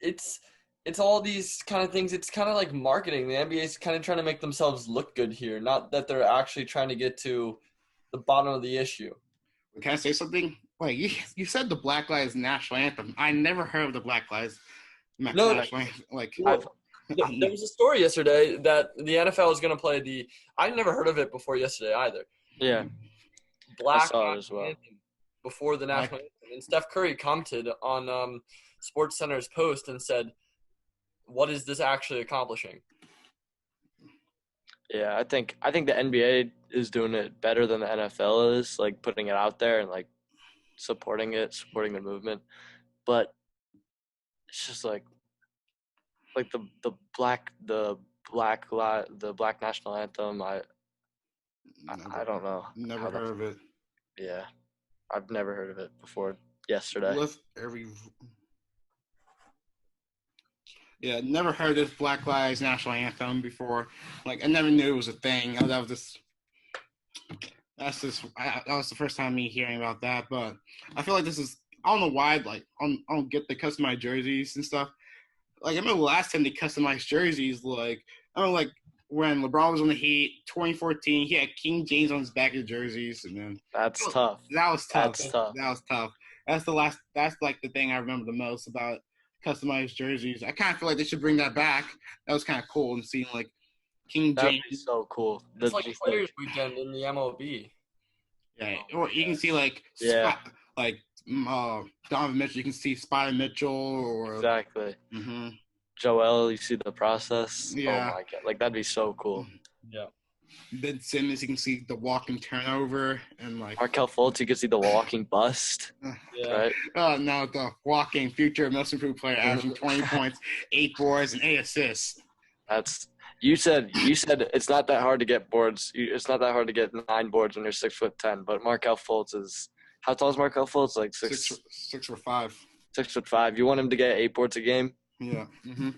it's all these kind of things. It's kind of like marketing. The NBA is kind of trying to make themselves look good here, not that they're actually trying to get to the bottom of the issue. Can I say something? Like you said the Black Lives National Anthem. I never heard of the Black Lives National Anthem. Like there was a story yesterday that the NFL is going to play I never heard of it before yesterday either. Yeah. Black National Anthem before the national anthem. And Steph Curry commented on SportsCenter's post and said, "What is this actually accomplishing?" Yeah, I think the NBA is doing it better than the NFL is, like putting it out there and like supporting the movement. But it's just like the black national anthem. I don't know. Never heard of it. Yeah, I've never heard of it before yesterday. Yeah, never heard this Black Lives National Anthem before. Like I never knew it was a thing. That was the first time me hearing about that. But I feel like this is, I don't know why. Like I don't get the customized jerseys and stuff. Like I remember the last time they customized jerseys. Like I remember like when LeBron was on the Heat, 2014, he had King James on his back of the jerseys, and then That's tough. That was tough. That's tough. That was tough. That's like the thing I remember the most about customized jerseys. I kind of feel like they should bring that back. That was kind of cool and seeing like King That'd James. be so cool. It's like Players Weekend in the MLB. Yeah, or you can see like Donovan Mitchell. You can see Spider Mitchell or exactly. Mm-hmm. Joel, you see the process. Yeah. Oh my god, like that'd be so cool. Yeah. Ben Simmons, you can see the walking turnover and like Markelle Fultz, you can see the walking bust. Yeah. Right? Oh no, the walking future most improved player, averaging 20 points, 8 boards, and 8 assists. You said it's not that hard to get boards. It's not that hard to get 9 boards when you're 6'10". But Markelle Fultz is, how tall is Markelle Fultz? Like 6'5". 6'5". You want him to get 8 boards a game? Yeah. Mm-hmm.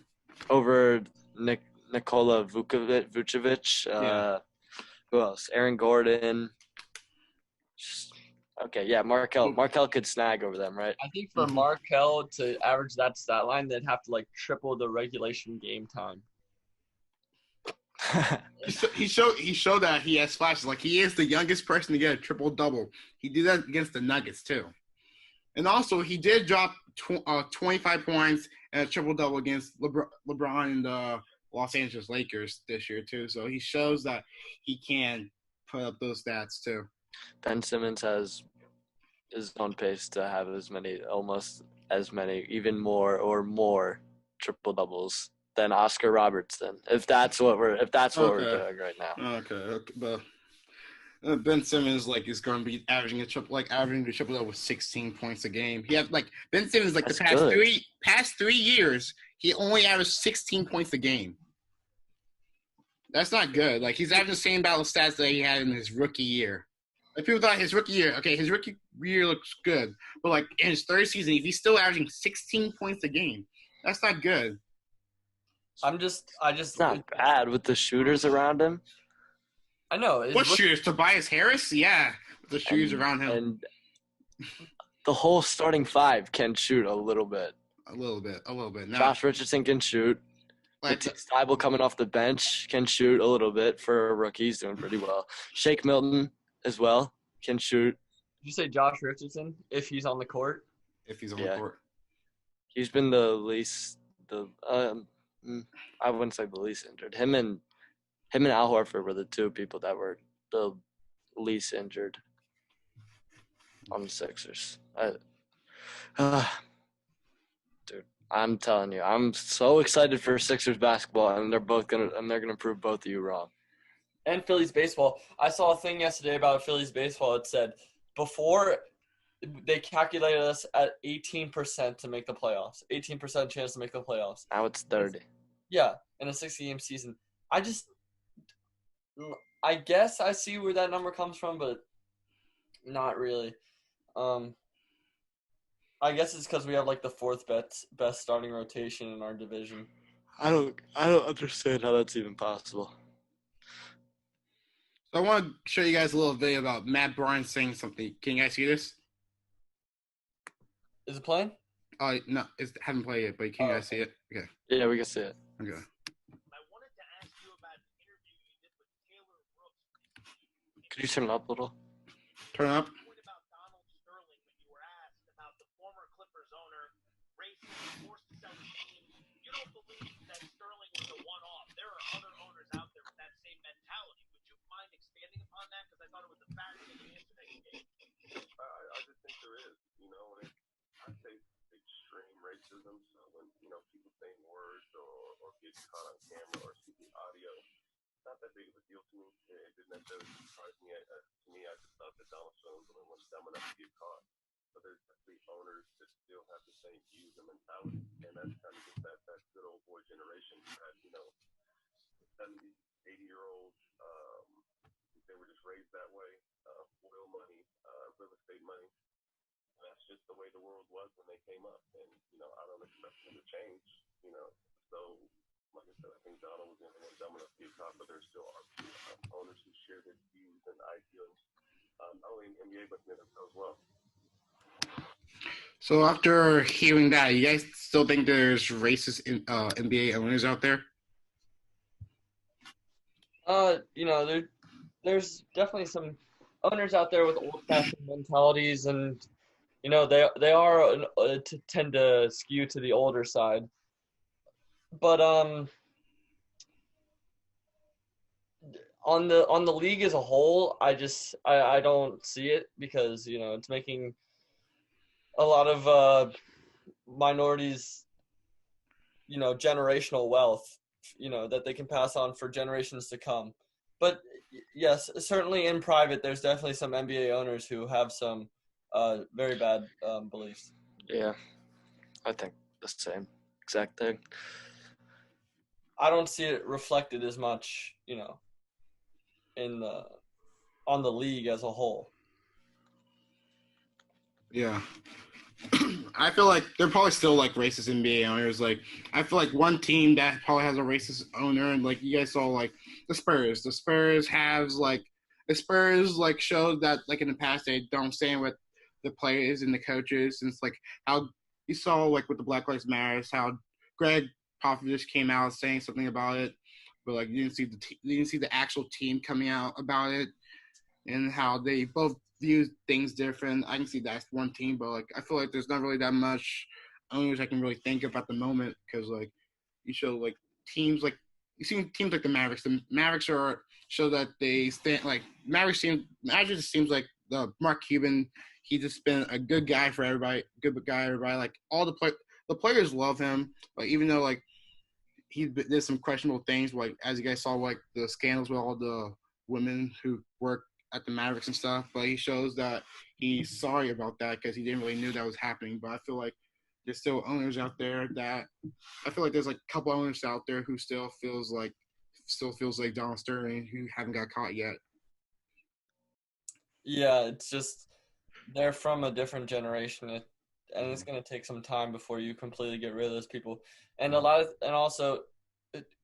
over Nikola Vucevic. Who else? Aaron Gordon. Okay, yeah, Markel could snag over them, right? I think for Markel to average that stat line, they'd have to triple the regulation game time. He showed that he has flashes. Like, he is the youngest person to get a triple double. He did that against the Nuggets too, and also he did drop 25 points and a triple double against LeBron and the Los Angeles Lakers this year too. So he shows that he can put up those stats too. Ben Simmons is on pace to have almost as many, even more triple doubles than Oscar Robertson. If that's what we're doing right now. Okay. But Ben Simmons is going to be averaging the triple double with 16 points a game. He had Ben Simmons That's the past 3 years he only averaged 16 points a game. That's not good. He's averaging the same battle stats that he had in his rookie year. People thought his rookie year looks good, but in his third season, if he's still averaging 16 points a game, that's not good. It's not bad with the shooters around him. I know. What shooters? Tobias Harris? Yeah, with the shooters around him. And the whole starting five can shoot a little bit. A little bit. Now, Josh Richardson can shoot. Matisse Thybulle coming off the bench can shoot a little bit for a rookie. He's doing pretty well. Shake Milton as well can shoot. Did you say Josh Richardson if he's on the court? If he's on the court. He's been the least I wouldn't say the least injured. Him and Al Horford were the two people that were the least injured on the Sixers. Dude, I'm telling you, I'm so excited for Sixers basketball, and they're gonna prove both of you wrong. And Phillies baseball. I saw a thing yesterday about Phillies baseball. It said before they calculated us at 18% to make the playoffs. 18% chance to make the playoffs. Now it's 30. Yeah, in a 60-game season. I guess I see where that number comes from, but not really. I guess it's because we have the fourth best starting rotation in our division. I don't understand how that's even possible. So I want to show you guys a little video about Matt Barnes saying something. Can you guys see this? Is it playing? No, haven't played it, but can you guys see it? Okay. Yeah, we can see it. Okay. Could you turn it up a little? Turn it up. I just think there is, and I say extreme racism. So when people saying words or get caught on camera or speaking audio, it's not that big of a deal to me. It didn't necessarily surprise me. To me, I just thought that Donald Trump was dumb enough to get caught. But there's definitely owners that still have the same views and mentality, and that's kind of just that good old boy generation that 70, 80-year-olds. They were just raised that way. Oil money, real estate money. And that's just the way the world was when they came up. And I don't expect them to change. So like I said, I think Donald was the only one dumb enough to get caught, but there still are owners who share his views and ideals. Not only in the NBA, but in the NFL as well. So after hearing that, you guys still think there's racist NBA owners out there? There's definitely some owners out there with old-fashioned mentalities, and they are tend to skew to the older side. But on the league as a whole, I don't see it because it's making a lot of minorities generational wealth that they can pass on for generations to come. But yes, certainly in private, there's definitely some NBA owners who have some very bad beliefs. Yeah, I think the same exact thing. I don't see it reflected as much, on the league as a whole. Yeah. I feel like they're probably still like racist NBA owners. Like I feel like one team that probably has a racist owner, and like you guys saw, like the Spurs. The Spurs has like the Spurs like showed that like in the past they don't stand with the players and the coaches. And it's like how you saw like with the Black Lives Matter, how Greg Popovich came out saying something about it, but like you didn't see the actual team coming out about it, and how they both view things different. I can see that's one team, but like I feel like there's not really that much owners I can really think of at the moment, because like you show like teams like you see teams like the Mavericks. The Mavericks are show that they stand like Magic just seems like the Mark Cuban. He just been a good guy for everybody, Like all the players love him, but even though like he did some questionable things, like as you guys saw, like the scandals with all the women who work at the Mavericks and stuff. But he shows that he's sorry about that because he didn't really knew that was happening. But I feel like there's still owners out there that I feel like there's like a couple owners out there who still feels like Donald Sterling, who haven't got caught yet. Yeah, it's just they're from a different generation, and it's going to take some time before you completely get rid of those people. And also,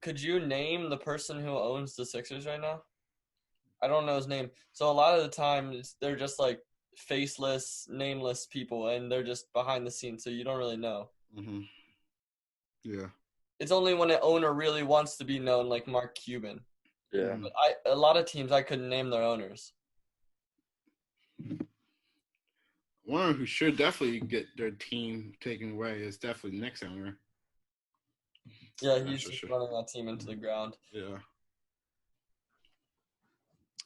could you name the person who owns the Sixers right now? I don't know his name. So a lot of the time, they're just like faceless, nameless people, and they're just behind the scenes, so you don't really know. Mm-hmm. Yeah. It's only when an owner really wants to be known, like Mark Cuban. Yeah. But a lot of teams, I couldn't name their owners. One who should definitely get their team taken away is definitely the next owner. Yeah, he's just running that team into the ground. Yeah.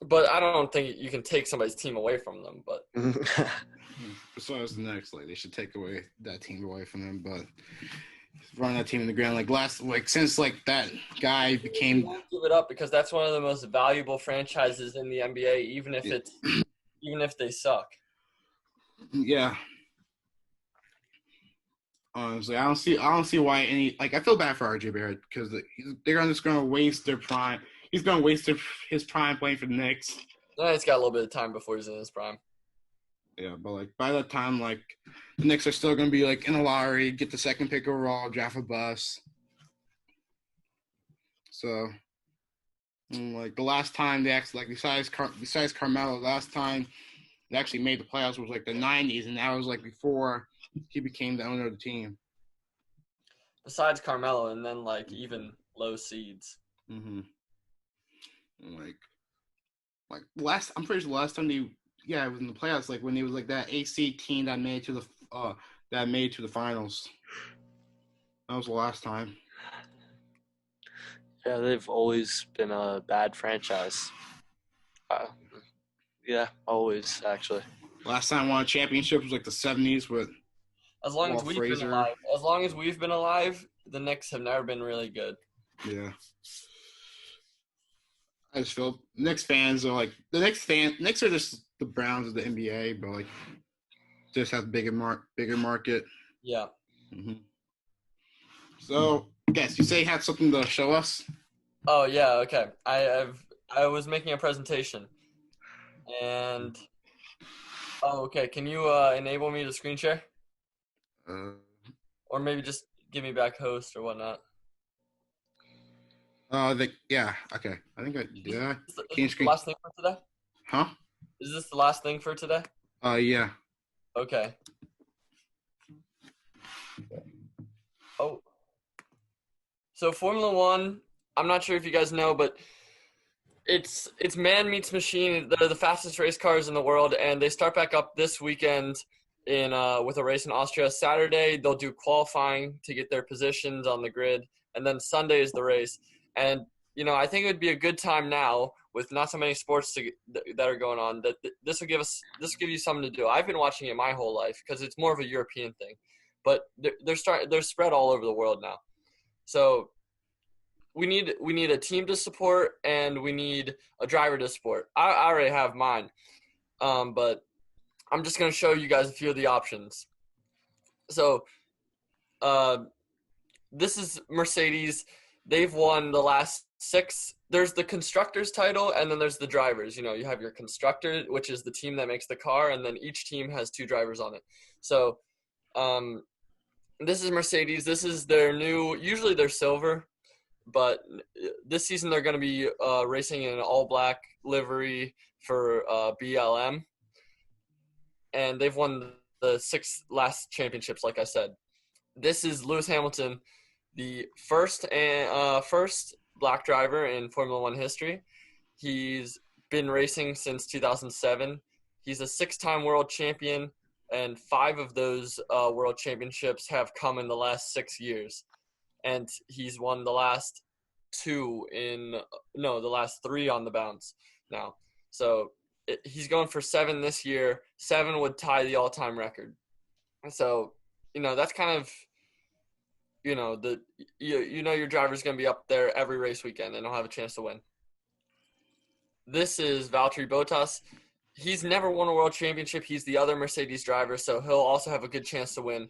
But I don't think you can take somebody's team away from them. But Besides the next, like they should take away that team away from them. But running that team in the ground, since that guy became. Don't give it up because that's one of the most valuable franchises in the NBA, even if they suck. Yeah. Honestly, I don't see why any I feel bad for RJ Barrett because they're just going to waste their prime. He's going to waste his prime playing for the Knicks. Yeah, he's got a little bit of time before he's in his prime. Yeah, but by that time, the Knicks are still going to be in the lottery, get the second pick overall, draft a bust. So, the last time they actually besides Carmelo, last time they actually made the playoffs was the 90s, and that was before he became the owner of the team. Besides Carmelo, and then even low seeds. Mm-hmm. I'm pretty sure the last time it was in the playoffs, when he was that AC team that made it to the finals. That was the last time. Yeah, they've always been a bad franchise. Yeah, always actually. Last time won a championship was the 70s with. As long as we've been alive, the Knicks have never been really good. Yeah. I just feel Knicks fans are Knicks are just the Browns of the NBA, but just have bigger market. Yeah. Mm-hmm. So, guess you say you have something to show us? Oh yeah, okay. I was making a presentation, and okay. Can you enable me to screen share? Or maybe just give me back host or whatnot. Yeah, okay. I think yeah. Is this the last thing for today? Huh? Is this the last thing for today? Yeah. Okay. Oh. So Formula One, I'm not sure if you guys know, but it's man meets machine. They're the fastest race cars in the world, and they start back up this weekend with a race in Austria. Saturday they'll do qualifying to get their positions on the grid, and then Sunday is the race. And I think it would be a good time now with not so many sports that are going on that this will give you something to do. I've been watching it my whole life because it's more of a European thing, but they're spread all over the world now. So we need a team to support, and we need a driver to support. I already have mine, but I'm just going to show you guys a few of the options. So this is Mercedes. They've won the last 6. There's the constructor's title, and then there's the drivers. You have your constructor, which is the team that makes the car, and then each team has 2 drivers on it. So This is Mercedes. This is their new. Usually they're silver, but this season they're going to be racing in an all-black livery for BLM, and they've won the 6 last championships. Like I said, this is Lewis Hamilton, the first black driver in Formula One history. He's been racing since 2007. He's a 6-time world champion, and 5 of those world championships have come in the last 6 years. And he's won the last 3 on the bounce now. So he's going for 7 this year. 7 would tie the all-time record. So, that's kind of, your driver's going to be up there every race weekend and he'll have a chance to win. This is Valtteri Bottas. He's never won a world championship. He's the other Mercedes driver, so he'll also have a good chance to win.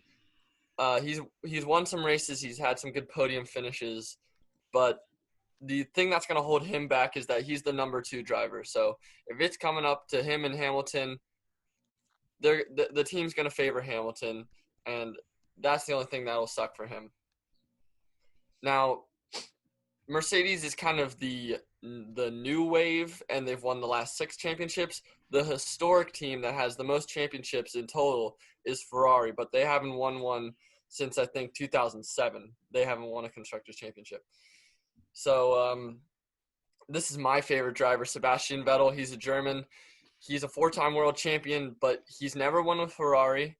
He's won some races. He's had some good podium finishes, but the thing that's going to hold him back is that he's the number 2 driver. So if it's coming up to him and Hamilton, the team's going to favor Hamilton, and that's the only thing that will suck for him. Now, Mercedes is kind of the new wave, and they've won the last 6 championships. The historic team that has the most championships in total is Ferrari, but they haven't won one since, I think, 2007. They haven't won a Constructors' Championship. So this is my favorite driver, Sebastian Vettel. He's a German. He's a 4-time world champion, but he's never won with Ferrari,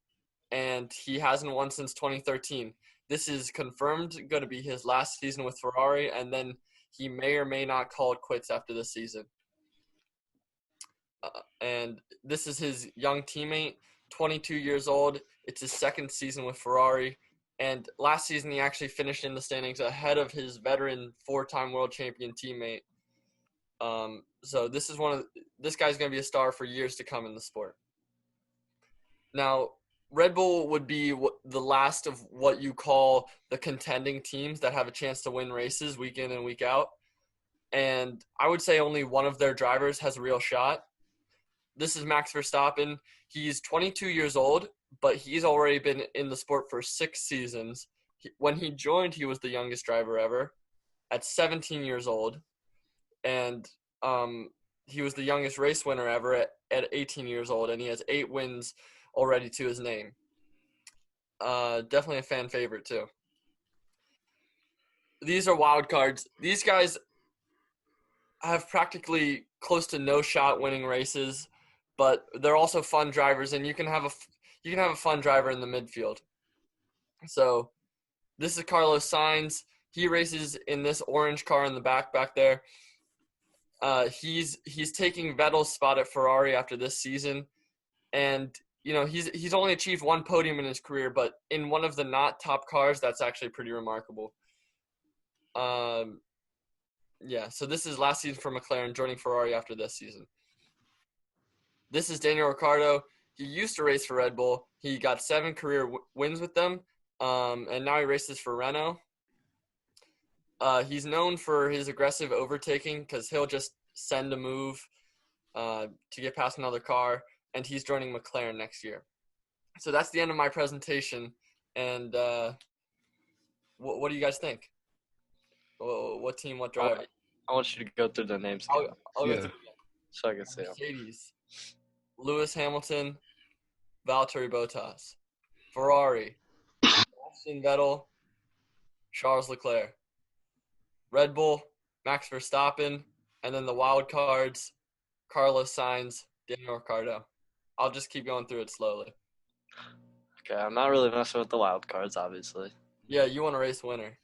and he hasn't won since 2013. This is confirmed going to be his last season with Ferrari, and then he may or may not call it quits after this season. And this is his young teammate, 22 years old. It's his 2nd season with Ferrari. And last season, he actually finished in the standings ahead of his veteran 4-time world champion teammate. So this guy's going to be a star for years to come in the sport. Now, Red Bull would be the last of what you call the contending teams that have a chance to win races week in and week out. And I would say only one of their drivers has a real shot. This is Max Verstappen. He's 22 years old, but he's already been in the sport for 6 seasons. When he joined, he was the youngest driver ever at 17 years old. And he was the youngest race winner ever at 18 years old, and he has 8 wins already to his name. Definitely a fan favorite too. These are wild cards. These guys have practically close to no shot winning races, but they're also fun drivers, and you can have a fun driver in the midfield. So this is Carlos Sainz. He races in this orange car in the back there. He's taking Vettel's spot at Ferrari after this season, and he's only achieved 1 podium in his career, but in one of the not top cars, that's actually pretty remarkable. So this is last season for McLaren, joining Ferrari after this season. This is Daniel Ricciardo. He used to race for Red Bull. He got 7 career wins with them, and now he races for Renault. He's known for his aggressive overtaking because he'll just send a move to get past another car, and he's joining McLaren next year. So that's the end of my presentation, and what do you guys think? What team, what driver? I want you to go through the names again. I'll go through again. So I can say them. Mercedes, Lewis Hamilton, Valtteri Bottas. Ferrari, Sebastian Vettel, Charles Leclerc. Red Bull, Max Verstappen, and then the wild cards, Carlos Sainz, Daniel Ricciardo. I'll just keep going through it slowly. Okay, I'm not really messing with the wild cards, obviously. Yeah, you want to race winner.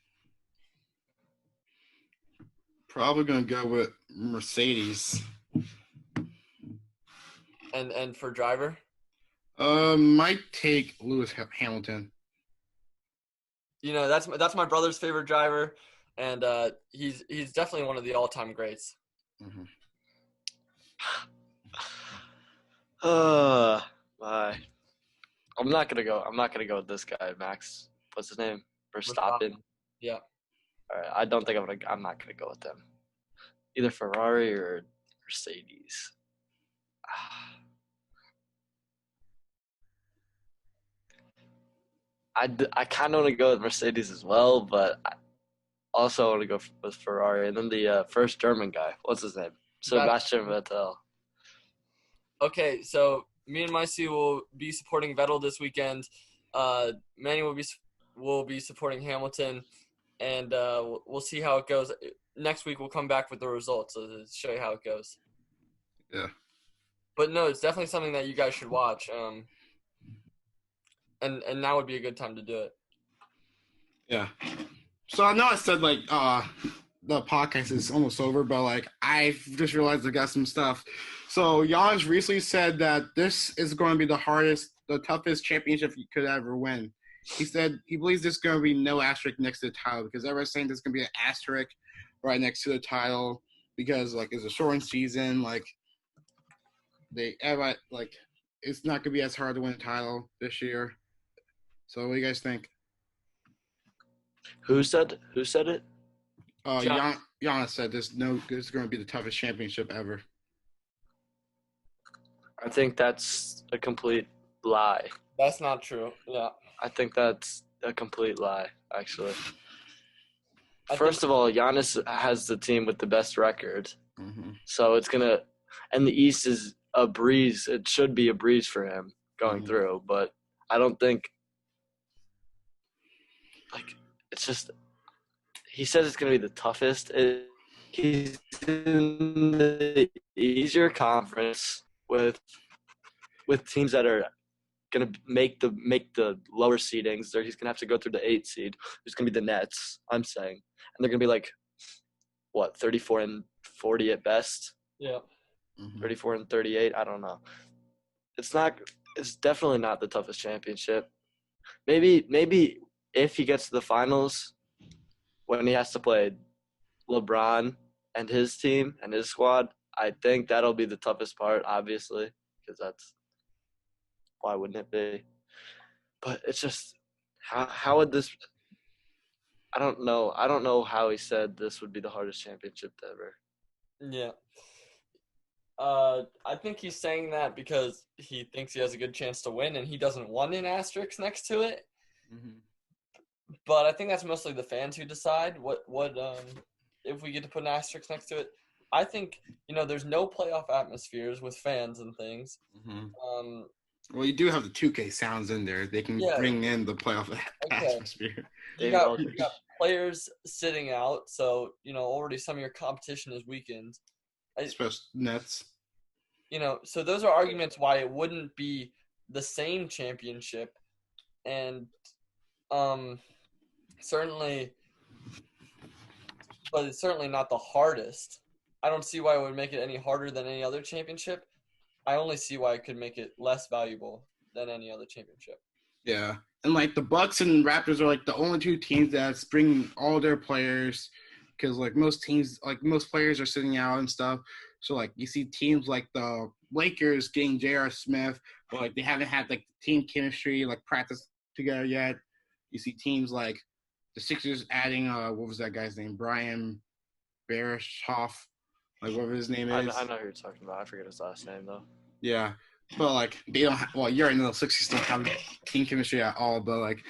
Probably going to go with Mercedes. And for driver? Might take Lewis Hamilton. That's my brother's favorite driver, and he's definitely one of the all-time greats. Mm-hmm. My. I'm not gonna go with this guy, Max. What's his name? Verstappen. Yeah. All right. I don't think I'm not gonna go with them. Either Ferrari or Mercedes. I kind of want to go with Mercedes as well, but I also want to go with Ferrari. And then the first German guy, what's his name? Sebastian Vettel. Okay, so me and Micey will be supporting Vettel this weekend. Manny will be supporting Hamilton, and we'll see how it goes. Next week we'll come back with the results to show you how it goes. Yeah. But no, it's definitely something that you guys should watch. And now would be a good time to do it. Yeah. So I know I said like the podcast is almost over, but like I just realized I got some stuff. So Giannis recently said that this is going to be the toughest championship you could ever win. He said he believes there's going to be no asterisk next to the title because everyone's saying there's going to be an asterisk right next to the title because like it's a shortened season. Like everybody like it's not going to be as hard to win a title this year. So what do you guys think? Who said it? Giannis said this is going to be the toughest championship ever. I think that's a complete lie. That's not true. Yeah. I think that's a complete lie, actually. First of all, Giannis has the team with the best record. Mm-hmm. So it's going to – and the East is a breeze. It should be a breeze for him going through. But I don't think – like, it's just – he says it's going to be the toughest. He's in the easier conference with teams that are going to make the lower seedings. He's going to have to go through the 8 seed. There's going to be the Nets, I'm saying. And they're going to be like, what, 34 and 40 at best? Yeah. 34 and 38, I don't know. It's definitely not the toughest championship. Maybe if he gets to the finals when he has to play LeBron and his team and his squad, I think that'll be the toughest part, obviously, because that's why wouldn't it be? But it's just how would this? I don't know. I don't know how he said this would be the hardest championship ever. Yeah. I think he's saying that because he thinks he has a good chance to win, and he doesn't want an asterisk next to it. Mm-hmm. But I think that's mostly the fans who decide what if we get to put an asterisk next to it. I think there's no playoff atmospheres with fans and things. Mm-hmm. Well, you do have the 2K sounds in there. They can bring in the playoff atmosphere. You got players sitting out, so already some of your competition is weakened. Especially Nets. So those are arguments why it wouldn't be the same championship, and certainly, but it's certainly not the hardest. I don't see why it would make it any harder than any other championship. I only see why it could make it less valuable than any other championship. Yeah, and like the Bucks and Raptors are like the only two teams that's bringing all their players, because like most teams, like most players are sitting out and stuff. So like you see teams like the Lakers getting J.R. Smith, but like they haven't had like team chemistry, like practice together yet. You see teams like the Sixers adding what was that guy's name? Brian Barishoff, like whatever his name is. I know who you're talking about. I forget his last name though. Yeah, but like they don't. You already know the Sixers don't have team chemistry at all. But like,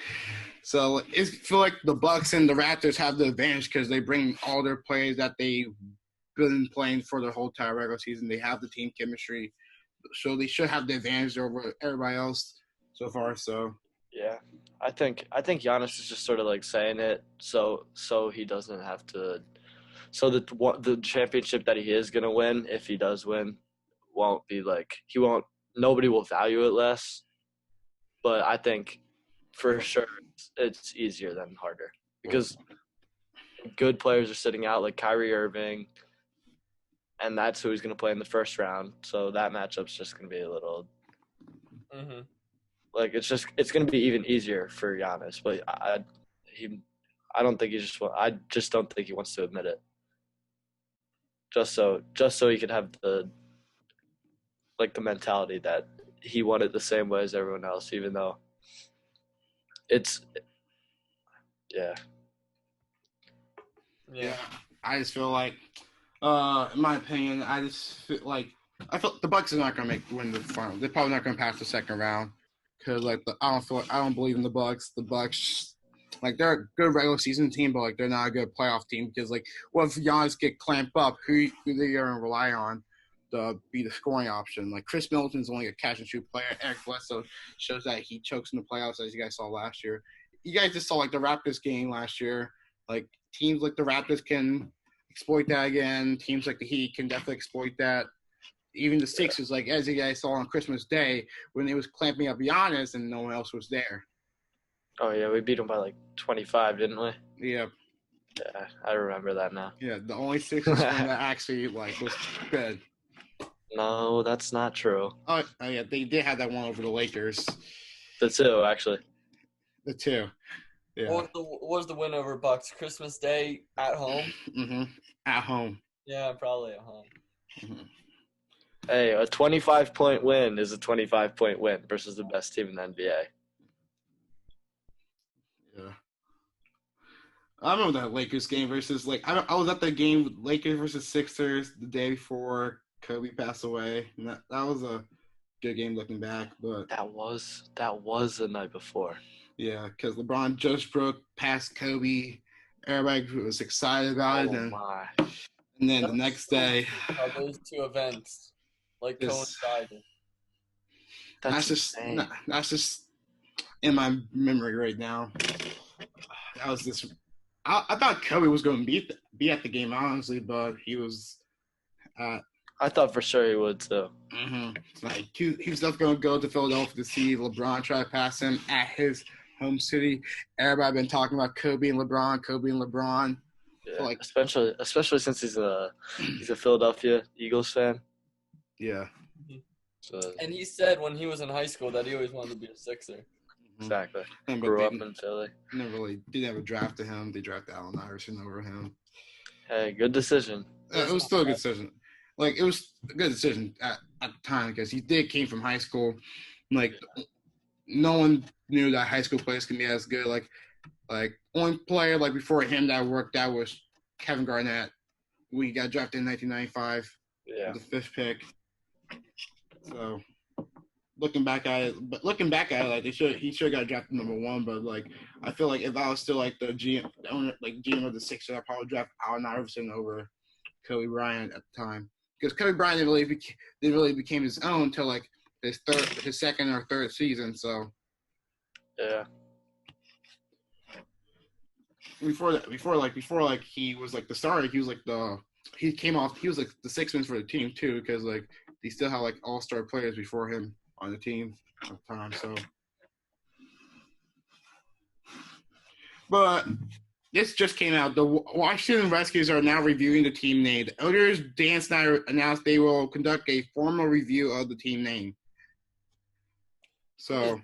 so I feel like the Bucks and the Raptors have the advantage because they bring all their players that they've been playing for the whole entire regular season. They have the team chemistry, so they should have the advantage over everybody else so far. So yeah, I think Giannis is just sort of like saying it so he doesn't have to. So the championship that he is gonna win, if he does win, won't be like nobody will value it less. But I think for sure it's easier than harder because good players are sitting out like Kyrie Irving, and that's who he's gonna play in the first round. So that matchup's just gonna be a little. Mm-hmm. Like it's gonna be even easier for Giannis, but I don't think I just don't think he wants to admit it. Just so he could have the mentality that he won it the same way as everyone else, even though it's yeah. I just feel like, in my opinion, I feel the Bucks are not gonna win the final. They're probably not gonna pass the second round. because like I don't believe in the Bucks. The Bucks, like they're a good regular season team, but like they're not a good playoff team because like what if Giannis get clamped up? Who they gonna rely on to be the scoring option? Like Chris Middleton's only a catch and shoot player. Eric Bledsoe shows that he chokes in the playoffs, as you guys saw last year. You guys just saw like the Raptors game last year. Like teams like the Raptors can exploit that again. Teams like the Heat can definitely exploit that. Even the Sixers, like as you guys saw on Christmas Day, when they was clamping up Giannis and no one else was there. Oh yeah, we beat them by like 25, didn't we? Yeah, Yeah, I remember that now. yeah. The only Sixers win that actually like was good. No, that's not true. Oh yeah, they did have that one over the Lakers. The two, actually. The two. Yeah. What was the win over Bucks? Christmas Day at home? At home. Yeah, probably at home. Mm-hmm. Hey, a 25-point win is a 25-point win versus the best team in the NBA. Yeah. I remember that Lakers game versus like I was at the game Lakers versus Sixers the day before Kobe passed away. And that was a good game looking back, but That was the night before. yeah, because LeBron just broke past Kobe. Everybody was excited about it, and then the next day, How those two events like coincided. That's just in my memory right now. That was this. I thought Kobe was going to be at the game, honestly, but he was. I thought for sure he would too. Like he was just going to go to Philadelphia to see LeBron try to pass him at his home city. Everybody been talking about Kobe and LeBron. Yeah, like especially since he's a Philadelphia Eagles fan. Yeah. So, and he said when he was in high school that he always wanted to be a Sixer. Exactly. But grew up in Philly. They never drafted him. They drafted Allen Iverson over him. Hey, good decision. It was still a good decision. Like it was a good decision at the time because he came from high school. Like no one knew that high school players can be as good. Like only player like before him that worked out was Kevin Garnett. We got drafted in 1995. Yeah. The 5th pick. So looking back at it, like he should have got drafted number 1. But like I feel like if I was still like the owner, like GM of the Sixers, I'd probably draft Allen Iverson over Kobe Bryant at the time because Kobe Bryant didn't really became his own until like his second or third season. So yeah. Before he was like the starter, he was like the sixth man for the team too because like they still had like all-star players before him on the team at the time. So, but this just came out. The Washington Redskins are now reviewing the team name. The owners, Dan Snyder, announced they will conduct a formal review of the team name. So,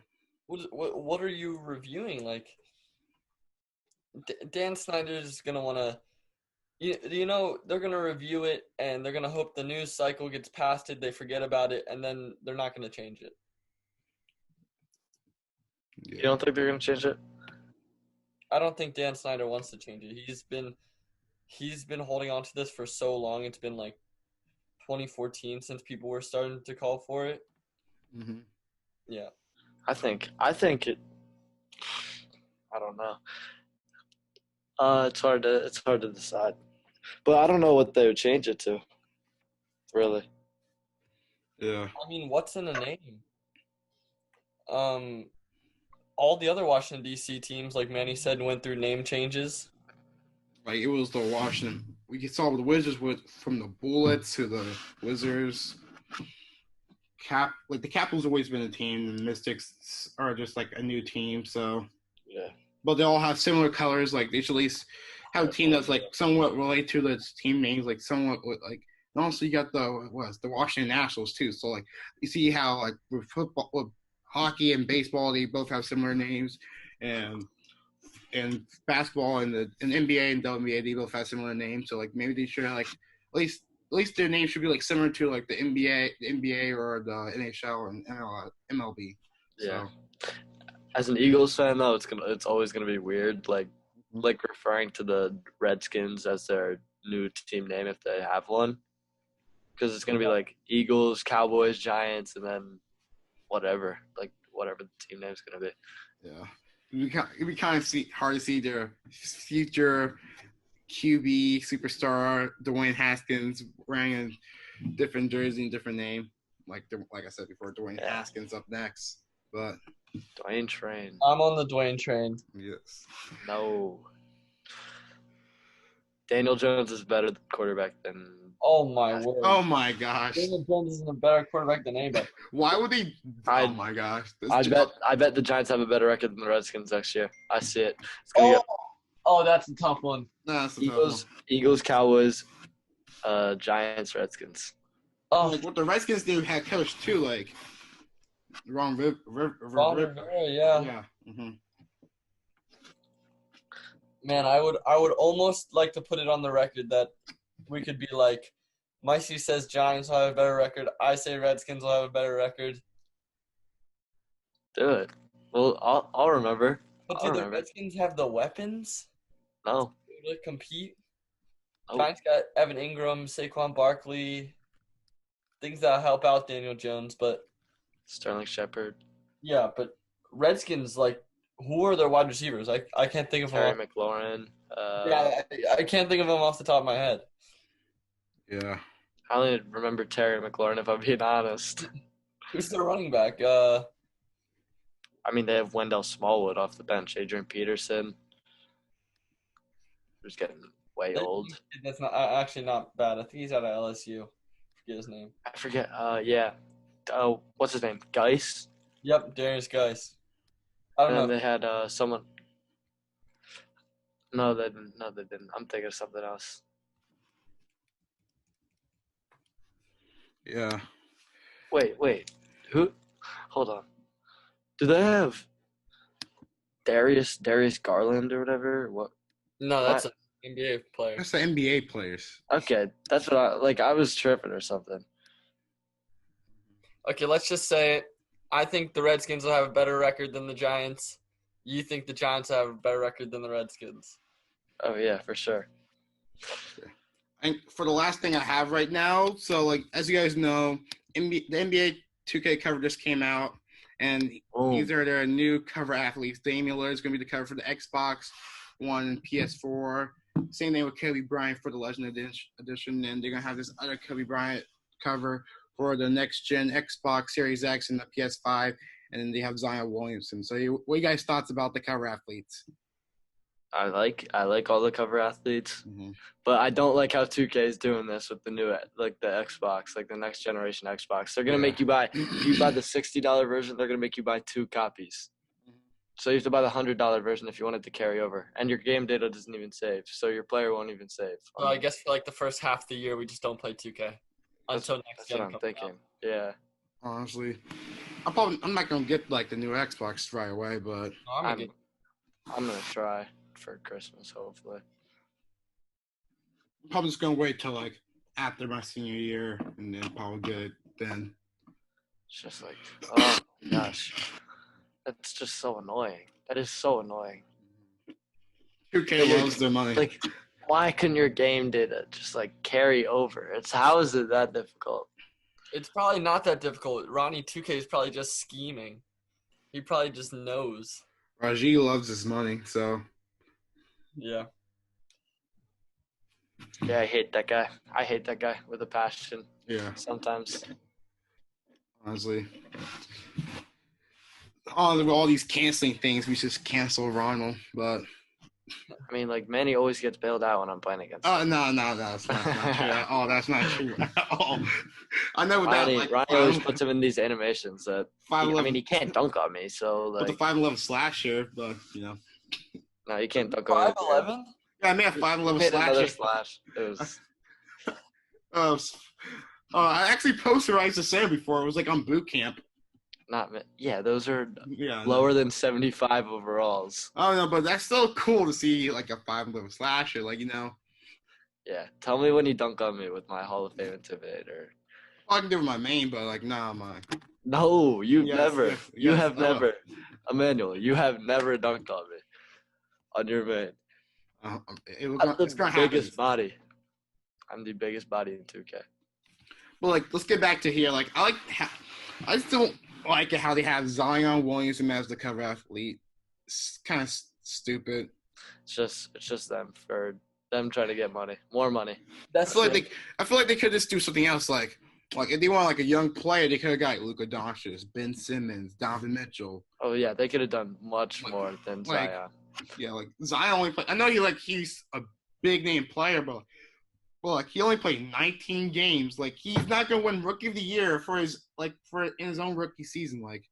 what are you reviewing? Like, Dan Snyder's gonna want to. You know, they're going to review it, and they're going to hope the news cycle gets past it, they forget about it, and then they're not going to change it. You don't think they're going to change it? I don't think Dan Snyder wants to change it. He's been holding on to this for so long. It's been like 2014 since people were starting to call for it. Mm-hmm. Yeah. I think it – I don't know. It's hard to decide. But I don't know what they would change it to. Really. Yeah. I mean, what's in a name? All the other Washington D.C. teams, like Manny said, went through name changes. Like it was the Washington. We saw the Wizards from the Bullets to the Wizards. The Capitals always been a team, and the Mystics are just like a new team. So yeah. But they all have similar colors. Like they should at least have a team that's like somewhat related to the team names. Like somewhat like. And also you got the Washington Nationals too. So like you see how like with football, with hockey and baseball, they both have similar names, and basketball and the NBA and WNBA, they both have similar names. So like maybe they should have like at least their name should be like similar to like the NBA or the NHL and MLB. Yeah. So. As an Eagles fan, though, it's always gonna be weird, like referring to the Redskins as their new team name if they have one, because it's gonna be like Eagles, Cowboys, Giants, and then whatever. Like, whatever the team name is going to be. Yeah. It'd be kind of hard to see their future QB superstar Dwayne Haskins wearing a different jersey and different name. Like I said before, Dwayne Haskins up next. But Dwayne train. I'm on the Dwayne train. yes. No. Daniel Jones is better quarterback than. Oh my word. Oh my gosh. Daniel Jones isn't a better quarterback than anybody. Why would he? Oh my gosh. I bet the Giants have a better record than the Redskins next year. I see it. It's gonna Oh, that's a tough one. No, that's a tough one. Eagles, Cowboys, Giants, Redskins. Oh, Like what the Redskins do had coach too, like Ron Rivera. Yeah. Yeah. Mm-hmm. Man, I would almost like to put it on the record that we could be like, Messi says Giants will have a better record. I say Redskins will have a better record. Do it. Well, I'll remember. But do the Redskins have the weapons No. to compete? Nope. Giants got Evan Ingram, Saquon Barkley, things that help out Daniel Jones, but Sterling Shepard. yeah, but Redskins, like, who are their wide receivers? I can't think of Terry them. McLaurin. I can't think of them off the top of my head. Yeah. I only remember Terry McLaurin, if I'm being honest. Who's their running back? I mean, they have Wendell Smallwood off the bench. Adrian Peterson. Who's getting way old. That's not actually not bad. I think he's out of LSU. Forget his name. I forget. Yeah. What's his name? Geis? Yep, Darius Geis. I don't And know. then they had someone. No, they didn't. I'm thinking of something else. Yeah. Wait. Who? Hold on. Do they have Darius Garland or whatever? What? No, that's an NBA player. That's the NBA players. Okay, that's what I was tripping or something. Okay, let's just say it. I think the Redskins will have a better record than the Giants. You think the Giants have a better record than the Redskins? Oh yeah, for sure. And for the last thing I have right now, so like as you guys know, the NBA 2K cover just came out, and these are their new cover athletes. Damian Lillard is going to be the cover for the Xbox One and PS4. Same thing with Kobe Bryant for the Legend Edition, and they're going to have this other Kobe Bryant cover for the next gen Xbox Series X and the PS5, and then they have Zion Williamson. So, what are you guys' thoughts about the cover athletes? I like all the cover athletes, Mm-hmm. but I don't like how 2K is doing this with the new the Xbox, like the next generation Xbox. They're gonna make you buy. If you buy the $60 version, they're gonna make you buy 2 copies. So you have to buy the $100 version if you want it to carry over, and your game data doesn't even save, so your player won't even save. So I guess for like the first half of the year, we just don't play 2K until next That's gen what I'm comes thinking. out. Yeah. Honestly, I'm not gonna get like the new Xbox right away, but No, I'm gonna try for Christmas, hopefully. I'm probably just gonna wait till like after my senior year and then probably get it then. It's just like, oh my gosh, that's just so annoying. That is so annoying. 2K loves their money. Like, why couldn't your game data just like carry over? How is it that difficult? It's probably not that difficult. Ronnie 2K is probably just scheming. He probably just knows. Raji loves his money, so Yeah. Yeah, I hate that guy. I hate that guy with a passion. yeah. Sometimes. Honestly, all these canceling things, we just cancel Ronald. But I mean, like Manny always gets bailed out when I'm playing against him. no, that's not true at all. That's not true at all. I know without Ronnie like always puts him in these animations that he can't dunk on me, so with like the 5'11" slasher, but you know. no, he can't dunk on me. 5'11"? Yeah, I made a 5'11" Made another slasher. slash. It was I actually posterized the same before. It was like on boot camp. those are Yeah. lower than 75 overalls. Oh no, but that's still cool to see like a 5'11" slasher, like you know. Yeah, tell me when you dunk on me with my Hall of Fame Intimidator. I can do it with my main, but like nah, my. No, you've never. Yes, You yes, have never. Emmanuel, you have never dunked on me. On your main. It's gonna happen. Biggest body. I'm the biggest body in 2K. But like, let's get back to here. Like, I just don't like how they have Zion Williamson as the cover athlete. It's kind of stupid. It's just them trying to get more money. That's I feel like they could just do something else. Like if they want like a young player, they could have got Luka Doncic, Ben Simmons, Donovan Mitchell. Oh yeah, they could have done much more than Zion. Yeah, like Zion only play. I know he's a big name player, but like he only played 19 games. Like he's not gonna win Rookie of the Year for in his own rookie season. Like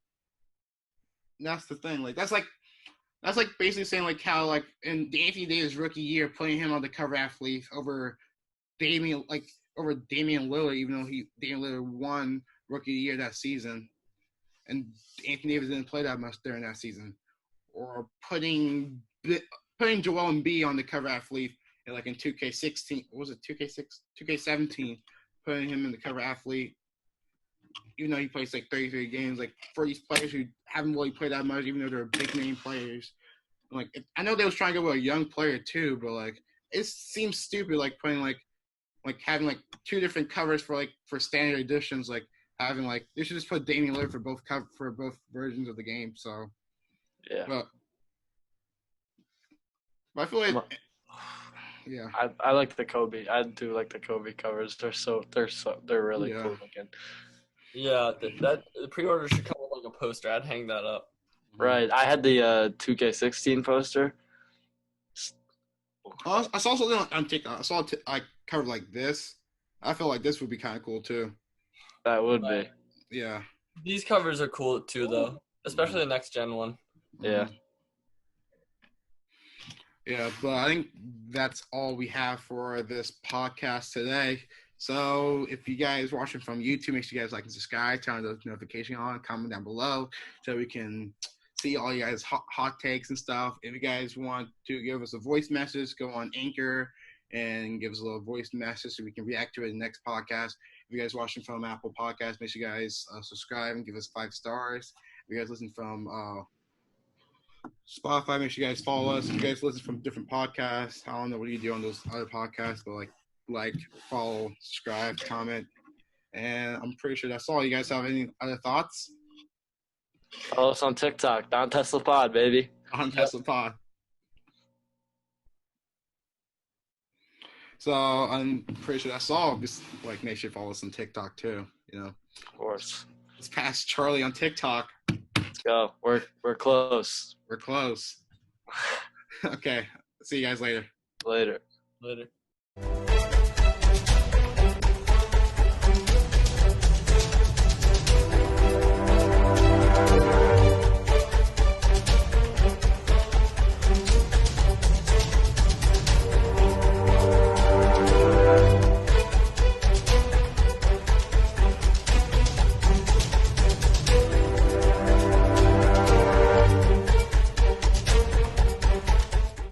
that's the thing. Like that's like basically saying like how like in the Anthony Davis rookie year, putting him on the cover athlete over Damian Lillard, even though Damian Lillard won Rookie of the Year that season, and Anthony Davis didn't play that much during that season, or putting Joel Embiid on the cover athlete in 2K16, what was it 2K17, putting him in the cover athlete, even though he plays like 33 games, like for these players who haven't really played that much, even though they're big name players. Like I know they was trying to go with a young player too, but like it seems stupid, like putting like having like two different covers for standard editions, like having like they should just put Damian Lillard for both versions of the game. So yeah, but I feel like yeah, I like the Kobe. I do like the Kobe covers. They're really cool looking. Yeah, that the pre-order should come with like a poster. I'd hang that up. Right. I had the 2K16 poster. I saw something on TikTok. I saw covered like this. I feel like this would be kind of cool too. That would be. Yeah. These covers are cool too, though, especially the next gen one. Yeah. Yeah, but I think that's all we have for this podcast today. So if you guys watching from YouTube, make sure you guys like and subscribe, turn the notification on, comment down below so we can see all you guys hot takes and stuff. If you guys want to give us a voice message, go on Anchor and give us a little voice message so we can react to it in the next podcast. If you guys watching from Apple Podcasts, make sure you guys subscribe and give us 5 stars. If you guys listen from Spotify, make sure you guys follow us. If you guys listen from different podcasts, I don't know what you do on those other podcasts, but like, follow, subscribe, comment, and I'm pretty sure that's all. You guys have any other thoughts? Follow us on TikTok, Don Tesla Pod, baby. On Tesla Pod. So I'm pretty sure that's all. Just make sure you follow us on TikTok too. Of course. Let's pass Charlie on TikTok. Let's go. We're close. We're close. Okay. See you guys later. Later. Later.